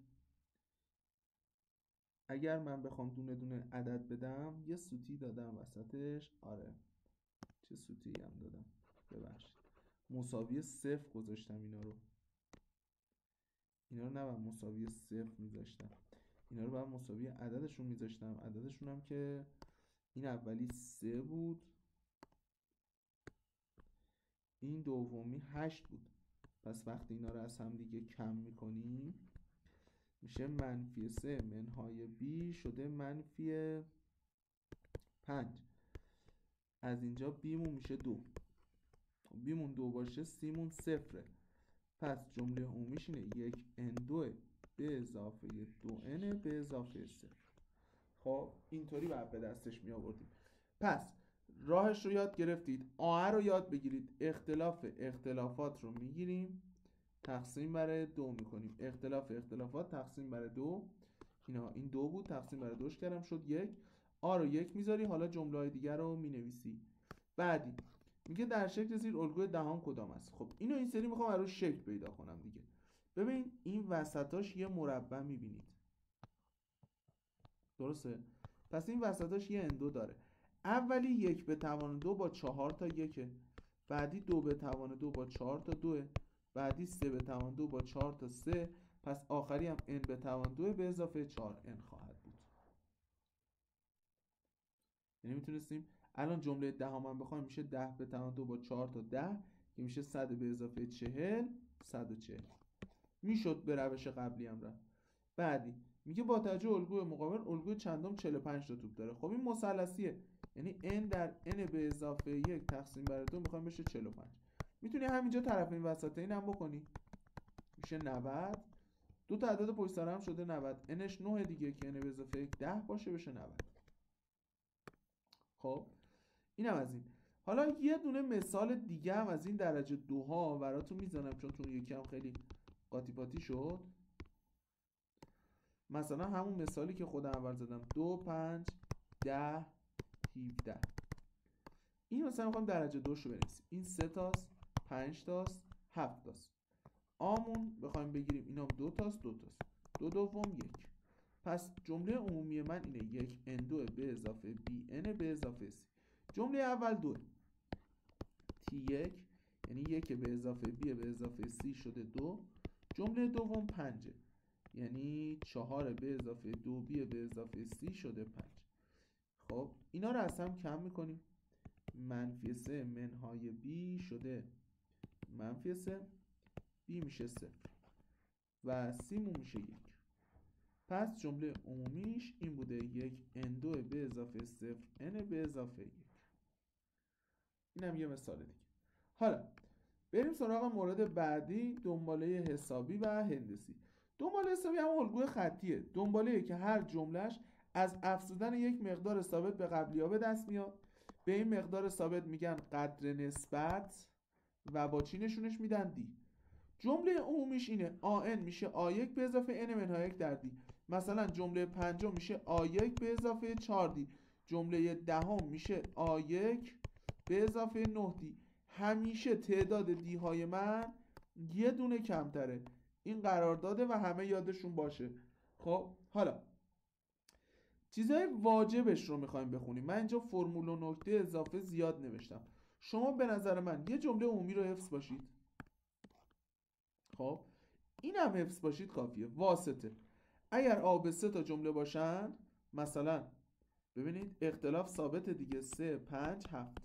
اگر من بخوام دونه دونه عدد بدم یه سوتی دادم وسطش، آره چه سوتی هم دادم ببخشید، مساوی 0 گذاشتم، اینا رو نباید مساوی 0 میذاشتم، اینا رو باید مساوی عددشون میذاشتم، عددشون هم که این اولی 3 بود، این دومی 8 بود. پس وقتی اینا رو از هم دیگه کم میکنیم میشه منفی 3 منهای بی شده منفی 5. از اینجا بیمون میشه 2، بیمون 2 باشه سیمون 0. پس جمله عمومیش اینه 1 n2 به اضافه 2 n به اضافه 0. خب اینطوری بعد به دستش می آوردیم. پس راهش رو یاد گرفتید، آه رو یاد بگیرید، اختلافات رو میگیریم تقسیم بر 2 میکنیم، اختلافات تقسیم بر 2، این 2 بود تقسیم بر 2 کردم شد 1. آ رو 1 میذاری، حالا جمله های دیگر رو مینویسی. بعدی میگه در شکل زیر الگوی دهم کدام است. خب اینو این سری میخوام روش شکل پیدا کنم دیگه. ببین این وسطاش یه مربع میبینید، درسته؟ پس این وسطاش یه n2 داره. اولی 1 به توان 2 با 4 تا 1، بعدی 2 به توان 2 با 4 تا 2، بعدی 3 به توان 2 با 4 تا 3، پس آخری هم n به توان 2 به اضافه 4n خواهد بود. یعنی میتونستیم الان جمله دهم هم بخوایم میشه 10 به توان 2 با 4 تا 10 که میشه 100 به اضافه 40 140. میشد به روش قبلی هم رفت. بعدی میگه با توجه الگوی مقابل الگوی چندم 45 تا توپ داره. خب این مثلثیه، یعنی n در n به اضافه 1 تقسیم بر 2 میخوایم بشه 45. میتونی همینجا طرف این وسط این هم بکنی، میشه 90. دو تا عدد پشت سر هم شده 90، nش 9 دیگه که n به اضافه 1 10 باشه بشه 90. خب اینم از این. حالا یه دونه مثال دیگه هم از این درجه 2 ها براتون میزنم چون تو یکی هم خیلی قاطی پاتی شد. مثلا همون مثالی که خودم اول زدم 2 5 10 17. این مثلا میخوام درجه 2 شو بنویسیم، این 3 تاست 5 تاست 7 تاست. آمون بخوایم بگیریم اینام 2 تاست 2 تاست، 2 دوم 1. پس جمله عمومی من اینه 1 n2 به اضافه bn به اضافه c. جمله اول 2 t1 یعنی 1 به اضافه b به اضافه c شده 2. جمله دوم 5 یعنی 4 به اضافه 2b به اضافه c شده 5. خب اینا رو از هم کم میکنیم. منفی 3 منهای b شده منفی 3، b میشه 0 و c مون میشه 1. پس جمله عمومیش این بوده: 1 n2 به اضافه 0 n به اضافه 1. اینم یه مثال دیگه. حالا بریم سراغ مورد بعدی، دنباله حسابی و هندسی. دنباله حسابی هم الگوی خطیه. دنباله‌ای که هر جملهش از افزودن یک مقدار ثابت به قبلی‌ها به دست میاد. به این مقدار ثابت میگن قدر نسبت و با چی نشونش میدن؟ دی. جمله عمومیش اینه: آن میشه آ1 به اضافه n منهای 1 در دی. مثلا جمله پنجم میشه آ1 به اضافه 4 دی. جمله دهم میشه آ1 به اضافه 9 دی. همیشه تعداد دی های من یه دونه کمتره. این قرار داده و همه یادشون باشه. خب حالا چیزای واجبش رو میخوایم بخونیم. من اینجا فرمول و نکته اضافه زیاد نوشتم. شما به نظر من یه جمله عمومی رو حفظ باشید. خب این هم حفظ باشید کافیه. واسطه اگر آ به 3 تا جمله باشن، مثلا ببینید اختلاف ثابت دیگه، 3 5 7.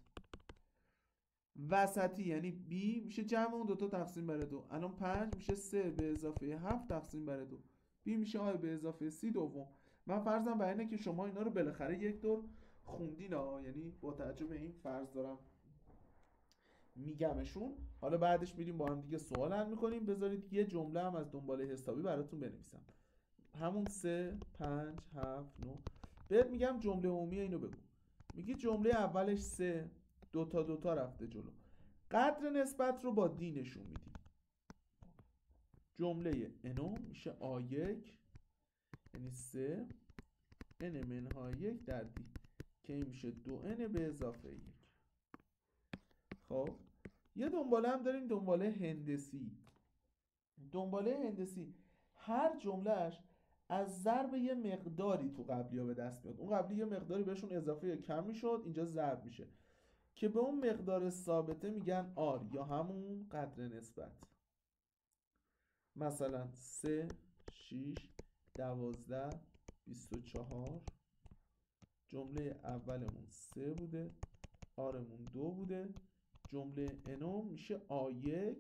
وسطی یعنی b میشه جمع اون دوتا تقسیم بر 2. الان 5 میشه 3 به اضافه 7 تقسیم بر 2. b میشه آ به اضافه c دوم. من فرضم بر اینه که شما اینا رو بالاخره یک دور خوندین ها، یعنی با توجه به این فرض دارم میگمشون. حالا بعدش میریم با هم دیگه سوال حل میکنیم. بذارید یه جمله هم از دنباله حسابی براتون بنویسم. همون 3 5 7 9. بهت میگم جمله عمومی اینو بگو. میگی جمله اولش 3 دوتا رفته جلو. قدر نسبت رو با دی نشون میدیم. جمله انو میشه آ1 یعنی 3 n منهای 1 در دی که این میشه 2n به اضافه 1. خب یه دنباله هم داریم، دنباله هندسی. دنباله هندسی هر جملهش از ضرب یه مقداری تو قبلی‌ها به دست میاد. اون قبلی یه مقداری بهشون اضافه یا کم میشد، اینجا ضرب میشه که به اون مقدار ثابته میگن آر یا همون قدر نسبت. مثلا 3 6 12 24. جمله اولمون 3 بوده، آرمون 2 بوده. جمله انو میشه آ1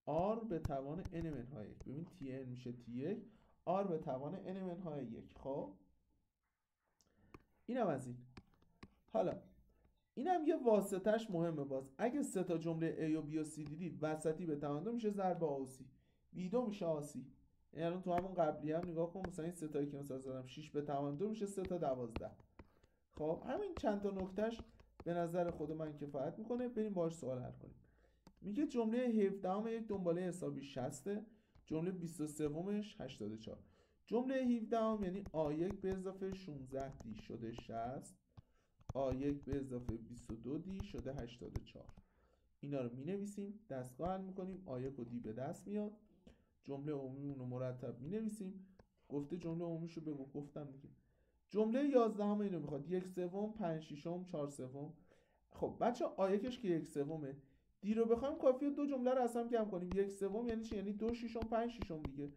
آر به توان n منهای 1. ببین تی ان میشه تی1 آر به توان n منهای 1. خب اینم از این. حالا اینم یه واسطش مهمه. باز اگه 3 تا جمله A و B و C دیدید، وسطی به توان 2 میشه ضرب آ و C، B2 میشه آ C. یعنی الان تو همون قبلی هم نگاه کن، مثلا این 3 تایی که مثلا زدم 6 به توان 2 میشه 3 تا 12. خب همین چند تا نکتهش به نظر خود من کفایت میکنه. بریم باهاش سوال حل کنیم. میگه جمله 17 یک دنباله حسابی 60، جمله 23 مش 84. جمله 17 یعنی آ1 به اضافه 16 دی شده 60، آ1 به اضافه 22 دی شده 84. اینا رو می نویسیم، دستگاه حل میکنیم، آ1 و دی به دست میاد. جمله عمومیمون رو مرتب می نویسیم. گفته جمله عمومیشو بگو، گفتم دیگه. جمله 11 اینو میخواد 1 سوم 5 ششم 4 سوم. خب بچه آ1ش که 1 سومه، دی رو بخوایم کافیه دو جمله رو از هم جمع کنیم. 1 سوم یعنی چی؟ یعنی 2 ششم 5 ششم دیگه.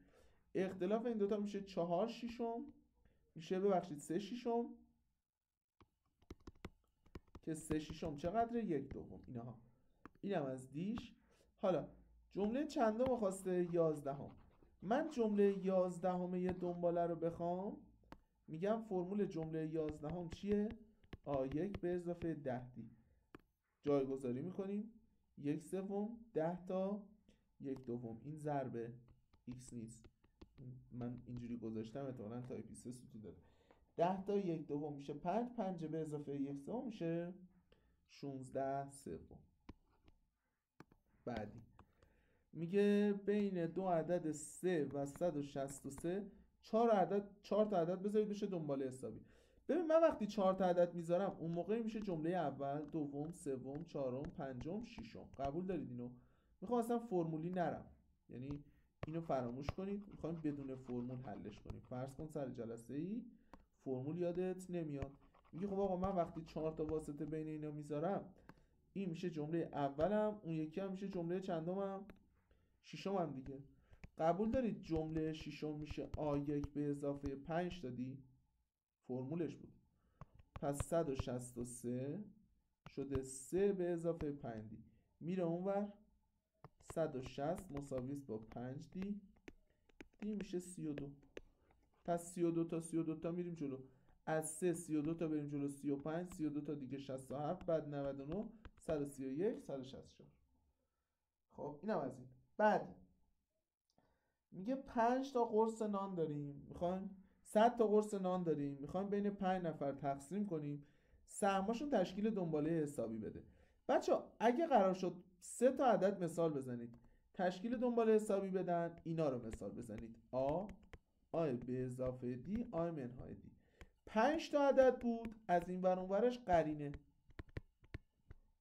اختلاف این دوتا میشه 4 ششم، میشه ببخشید 3 ششم که 3 ششم چقدره؟ 1 دوم. اینها اینم از دیش. حالا جمله چندم خواسته؟ 11. من جمله 11 یه دنباله رو بخوام، میگم فرمول جمله 11 چیه؟ آ1 به اضافه 10 دی. جایگذاری میکنیم 1 سوم 10 تا 1 دوم. این ضرب x نیست، من اینجوری گذاشتم احتمالاً تایپیست سوتی داره. 10 تا 1 دوم میشه 5، 5 به اضافه 1 سوم میشه 16 سوم. بعدی میگه بین دو عدد 3 و 163 4 تا عدد بذارید بشه دنباله حسابی. ببین من وقتی 4 تا عدد میذارم اون موقع میشه جمله اول، دوم، سوم، چهارم، پنجم، ششم. قبول دارید اینو؟ میخوام اصلا فرمولی نرم، یعنی اینو فراموش کنید، میخوایم بدون فرمول حلش کنیم. فرض کن سر جلسه ای فرمول یادت نمیاد، میگه خب آقا من وقتی 4 تا واسطه بین اینا میذارم، این میشه جمله اولم، اون یکی هم میشه جمله چندمم؟ ششم هم دیگه. قبول دارید جمله ششم میشه آ1 به اضافه 5 دادی؟ فرمولش بود. پس 163 شده 3 به اضافه 5 دی میره اونور. 160 مساوی است با 5 دی میشه 32. پس 32 تا 32 تا میریم جلو، از 3 32 تا بریم جلو 35 32 تا دیگه 67 بعد 99 131 164. خب اینم از این. بعد میگه 5 تا قرص نان داریم، میخوایم 100 تا قرص نان داریم، میخوایم بین 5 نفر تقسیم کنیم، سهمشون تشکیل دنباله حسابی بده. بچه‌ها اگه قرار شد 3 تا عدد مثال بزنید تشکیل دنباله حسابی بدن، اینا رو مثال بزنید: آ به اضافه دی منهای دی. 5 تا عدد بود، از این ور اون ورش قرینه،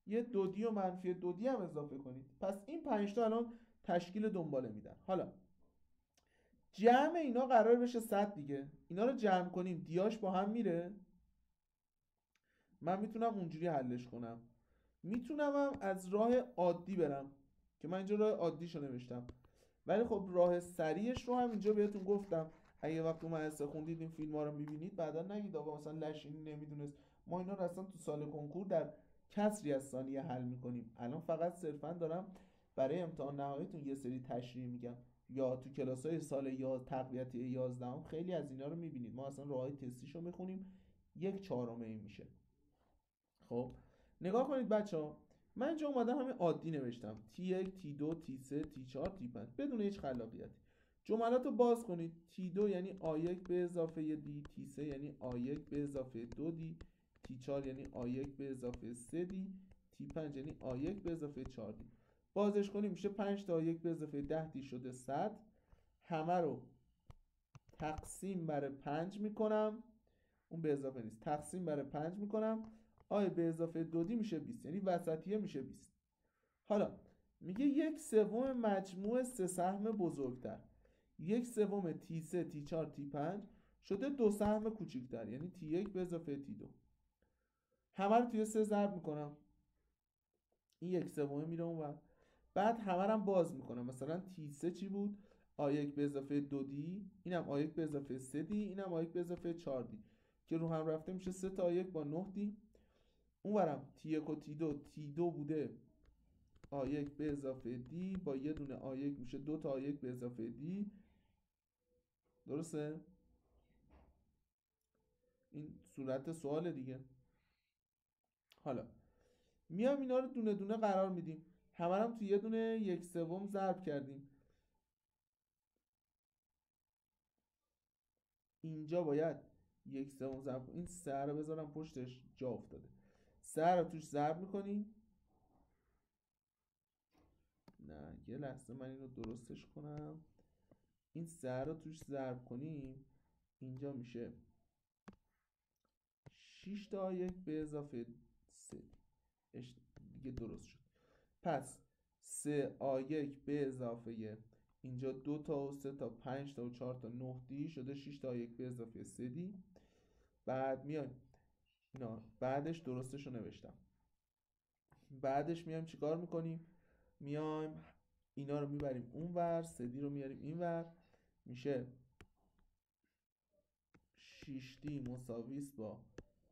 یه دو دی و منفی دو دی هم اضافه کنید. پس این 5 تا الان تشکیل دنباله میدن. حالا جمع اینا قرار بشه 100 دیگه، اینا رو جمع کنیم دیاش با هم میره. من میتونم اونجوری حلش کنم، میتونم هم از راه عادی برم که من اینجا راه عادیشو نوشتم، ولی خب راه سریعش رو هم اینجا بهتون گفتم. اگه وقتی مدرسه خوندید این فیلم ها رو میبینید بعدا نگید آقا مثلا لشینی نمیدونست، ما اینا رو اصلا تو سال کنکور در کسری از ثانیه حل میکنیم. الان فقط صرفا دارم برای امتحان نهاییتون یه سری تشریح میگم، یا تو کلاسای سال تقویتی 11 خیلی از اینا رو میبینید، ما اصلا راههای تستیشو میخونیم 1/4 این میشه. خب نگاه کنید بچه‌ها، من اینجا اومدم همین عادی نوشتم T1 T2 T3 T4 T5 بدون هیچ خلاقیتی. جملات رو باز کنید. T2 یعنی A1 به اضافه دی، T3 یعنی A1 به اضافه 2 دی، T4 یعنی A1 به اضافه 3 دی، T5 یعنی A1 به اضافه 4 دی. بازش کنیم میشه 5 تا A1 به اضافه 10 دی شده 100. همه رو تقسیم بر 5 میکنم، اون به اضافه نیست، تقسیم بر 5 میکنم، آی به اضافه 2 دی میشه 20، یعنی وسطیه میشه 20. حالا میگه 1/3 مجموع 3 سهم بزرگتر، 1/3 T3 T4 T5 شده 2 سهم کوچکتر، یعنی T1 به اضافه T2. همه رو توی 3 ضرب میکنم، این 1/3 میره اونور. بعد همه رو هم باز میکنم، مثلا T3 چی بود؟ A1 به اضافه 2 دی، اینم A1 به اضافه 3 دی، اینم A1 به اضافه 4 دی که رو هم رفته میشه 3 تا A1 با 9 دی. اونورم T1 و T2 بوده A1 به اضافه دی با یه دونه A1 میشه 2 تا A1 به اضافه دی. درسته؟ این صورت سوال دیگه. حالا میام اینا رو دونه دونه قرار میدیم، همه هم تو یه دونه 1/3 ضرب کردیم. اینجا باید 1/3 ضرب کنیم، این 3 رو بذارم پشتش جا افتاده، 3 رو توش ضرب میکنیم. نه یه لحظه من اینو درستش کنم، این 3 رو توش ضرب کنیم اینجا میشه 6 تا 1 به اضافه 3 دیگه درست شد. پس 3A1 به اضافه اینجا 2 تا و 3 تا 5 تا و 4 تا 9 دی شده 6 تا 1 به اضافه 3 دی. بعد میایم اینا بعدش درستش رو نوشتم، بعدش میایم چیکار میکنیم؟ میایم اینا رو میبریم اونور، 3 دی رو میاریم اینور، میشه 6 دی مساوی است با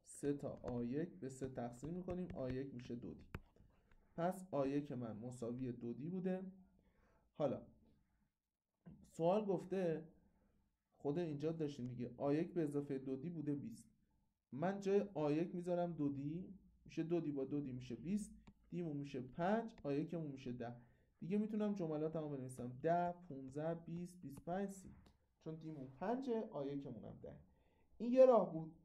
3 تا A1 به 3 تقسیم میکنیم، A1 میشه 2 دی. پس A1 من مساوی 2 دی بوده. حالا سوال گفته خود اینجا داشتیم دیگه، A1 به اضافه 2 دی بوده 20، من جای A1 میذارم 2 دی، میشه 2 دی با 2 دی میشه 20، دیمون میشه 5، A1 مون میشه 10. دیگه میتونم جملاتمو بنویسم 10 15 20 25 30، چون دیمون 5 A1 مونم 10. این یه راه بود.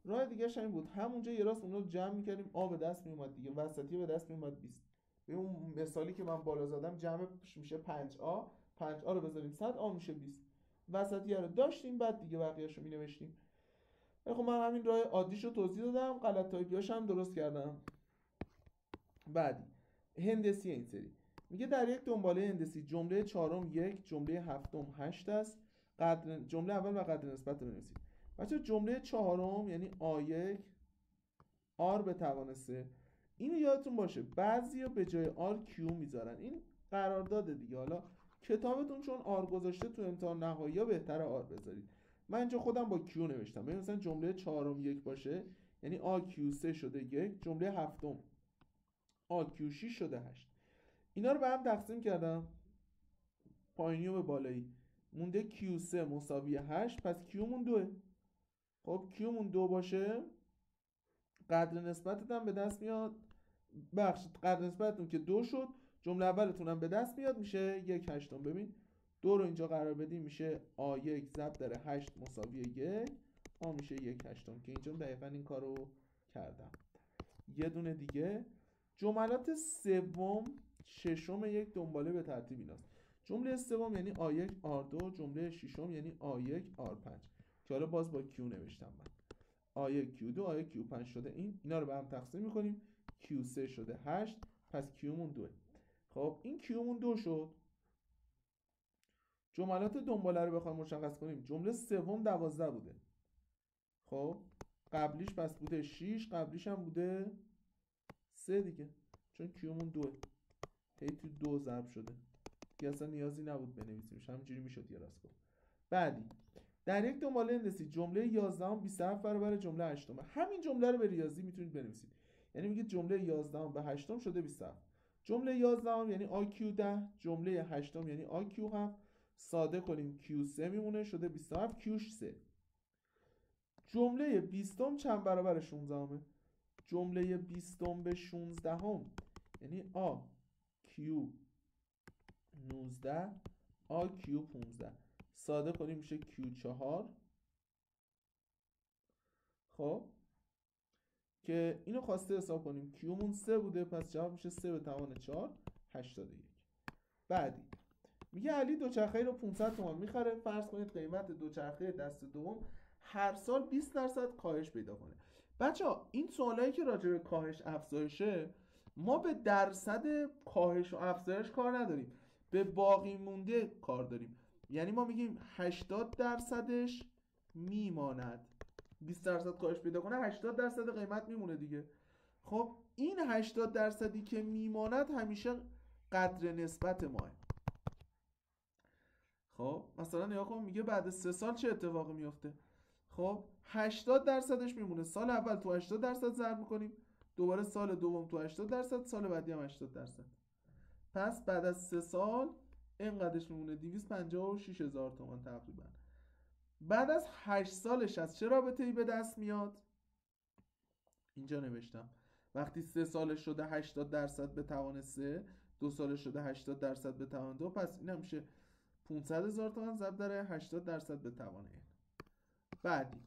راه دیگه همین بود، همونجا یه راست اون رو جمع میکردیم، آ به دست میومد دیگه، وسطی به دست میومد 20. به اون مثالی که من بالا زدم جمعش میشه 5A، 5A رو بذاریم 100 آ میشه 20، وسطی رو داشتیم بعد دیگه بقیه‌اشو مینوشتیم. خب من همین راه عادیشو توضیح دادم، غلط تایپیاش هم درست کردم. بعدی هندسی این سری میگه در یک دنباله هندسی جمله چهارم 1، جمله هفتم 8 است. جمله اول و قدر نسبت رو بنویسید. بچه جمله چهارم یعنی A1 R به توان 3، اینو یادتون باشه بعضیا به جای R Q میذارن، این قرارداد دیگه. حالا کتابتون چون R گذاشته تو امتحان نهایی ها بهتره R بذارید، من اینجا خودم با Q نوشتم. مثلا جمله چهارم 1 باشه یعنی AQ3 شده 1. جمله هفتم AQ6 شده 8. اینا رو به هم تقسیم کردم، پایینی و به بالایی، مونده Q3 مساوی 8. پس Q مون 2. خب Q مون 2 باشه، قدر نسبتت هم به دست میاد. بخشید قدر نسبتتون که 2 شد، جمله اولتون هم به دست میاد، میشه 1/8. ببین 2 رو اینجا قرار بدیم میشه A1 ضرب در 8 مساوی 1. میشه 1/8 که اینجا دقیقا این کارو کردم. یه دونه دیگه، جملات سوم ششم یک دنباله به ترتیب ایناست. جمله سوم یعنی A1 R2، جمله ششم یعنی A1 R5 که حالا باز با Q نوشتم من. A1 Q2 A1 Q5 شده. اینا رو به هم تقسیم میکنیم، Q3 شده 8. پس Q مون 2. خب این Q مون 2 شد. جملات دنباله رو بخوایم مشخص کنیم، جمله سوم 12 بوده. خب قبلیش پس بوده 6، قبلیش هم بوده 3 دیگه، چون Q مون 2 هی تو 2 ضرب شده که اصلا نیازی نبود بنویسیمش، همینجوری میشد یه راست گفت. بعدی در یک دنباله هندسی جمله 11 27 برابر جمله 8. همین جمله رو به ریاضی میتونید بنویسید. یعنی میگید جمله 11 به 8 شده 27. جمله 11 یعنی AQ10، جمله 8 یعنی AQ7. ساده کنیم Q3 میمونه شده 27 Q3. جمله 20 چند برابر 16؟ جمله 20 به 16 یعنی AQ19 AQ15. ساده کنیم میشه Q4. خب که اینو خواسته حساب کنیم، Q مون 3 بوده، پس جواب میشه 3 به توان 4 81. بعدی میگه علی دوچرخه رو 500 تومان میخره. فرض کنید قیمت دوچرخه دست دوم هر سال 20% کاهش پیدا کنه. بچه‌ها این سوالایی که راجع به کاهش افزایشه، ما به درصد کاهش و افزایش کار نداریم، به باقی مونده کار داریم. یعنی ما میگیم 80% میماند، 20% کاهش پیدا کنه 80% قیمت میمونه دیگه. خب این 80% که میماند همیشه قدر نسبت ماه. خب مثلا نگاه کن، میگه بعد 3 سال چه اتفاقی میفته. خب 80%ش میمونه، سال اول تو 80% ضرب میکنیم، دوباره سال دوم تو 80%، سال بعدی هم 80%. پس بعد از 3 سال اینقدرش میمونه، 256,000 تومان تقریبا. بعد از 8 سالش از چه رابطه‌ای به دست میاد؟ اینجا نوشتم وقتی 3 سالش شده 80% به توان 3، 2 سالش شده 80% به توان 2، پس این هم میشه 500,000 تومان ضرب در 80% به توان n. بعدی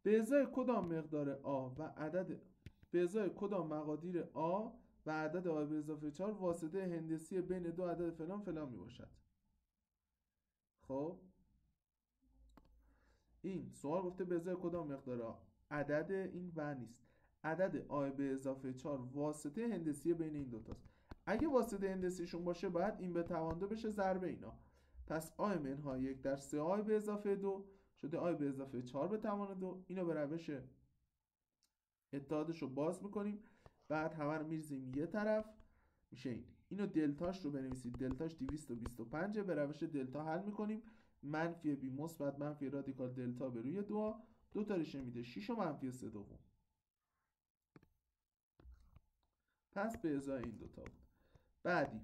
به ازای کدام مقدار A و عدد به ازای کدام مقادیر A و عدد A به اضافه 4 واسطه هندسی بین دو عدد فلان فلان می باشد. خب این سوال گفته به ازای کدام مقدار A، عدد این و نیست، عدد A به اضافه 4 واسطه هندسی بین این دوتاست. اگه واسطه هندسیشون باشه باید این به توان 2 بشه ضرب اینا. پس A منهای 1 در 3 A به اضافه 2 شده A به اضافه 4 به توان 2. اینو به روش اتحادش رو باز میکنیم، بعد همه رو میرزیم یه طرف، میشه این. اینو دلتاش رو بنویسید، دلتاش 225 به روش دلتا حل میکنیم. منفی بی مثبت منفی رادیکال دلتا به روی 2 تا ریشه میده 6 و منفی 3 دوم. پس به ازای این دوتا بود. بعدی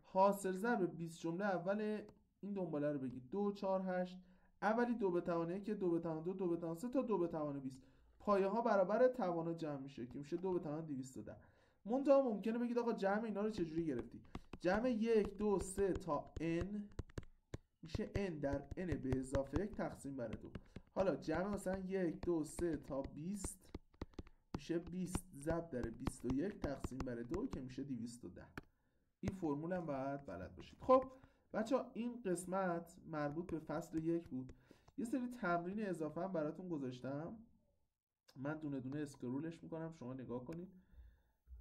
حاصل ضرب 20 جمله اول این دنباله رو بگید. 2 4 8 اولی 2 به توان 1 2 به توان 2 2 به توان 3 تا 2 به توان 20. پایه ها برابر توان جمع میشه که میشه 2 به توان 210. منتها ممکنه بگید آقا جمع اینا رو چجوری گرفتی؟ جمع 1 2 3 تا n میشه n در n به اضافه 1 تقسیم بر 2. حالا جمع مثلا 1 2 3 تا 20 میشه 20 ضرب در 21 تقسیم بر 2 که میشه 210. این فرمول هم باید بلد باشید. خب بچه‌ها این قسمت مربوط به فصل 1 بود. یه سری تمرین اضافه هم براتون گذاشتم، من دونه دونه اسکرولش میکنم، شما نگاه کنید،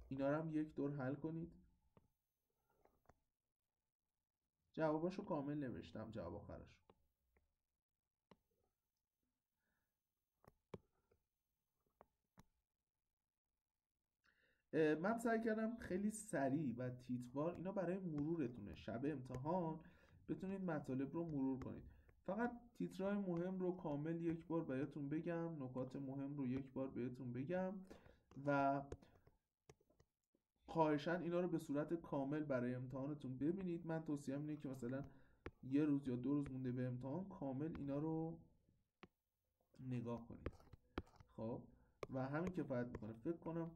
اینا رو هم یک دور حل کنید. جواباشو کامل نوشتم، جواب آخرش. من سعی کردم خیلی سریع و تیتوار اینا برای مرورتونه، شب امتحان بتونید مطالب رو مرور کنید. فقط تیترهای مهم رو کامل یک بار بهتون بگم، نکات مهم رو یک بار بهتون بگم و خواهشاً اینا رو به صورت کامل برای امتحانتون ببینید. من توصیهم اینه که مثلا یه روز یا 2 روز مونده به امتحان کامل اینا رو نگاه کنید. خب و همین کفایت میکنه. فکر کنم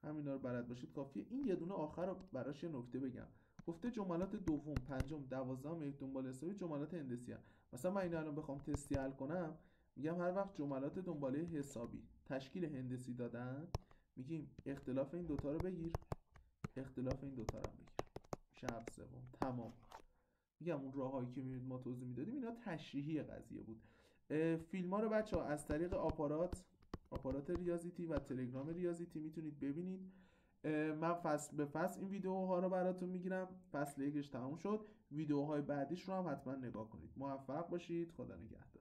همینا رو بلد باشید کافیه. این یه دونه آخر رو براش یه نکته بگم. گفته جملات دوم، پنجم، 12 یک دنباله حسابی جملات هندسی هست. مثلا من اینو الان بخوام تستی حل کنم، میگم هر وقت جملات دنباله حسابی تشکیل هندسی دادن، میگیم اختلاف این دوتا رو بگیر، اختلاف این دوتا رو بگیر، میشه 7 سوم. تمام. میگم اون راههایی که میبینید ما توضیح میدادیم اینا تشریحی قضیه بود. فیلم ها رو بچه ها از طریق آپارات ریاضیتی و تلگرام ریاضیتی میتونید ببینید. من فصل به فصل این ویدیوها رو براتون میگیرم. فصل 1 تموم شد، ویدیوهای بعدیش رو هم حتما نگاه کنید. موفق باشید. خدا نگهدار.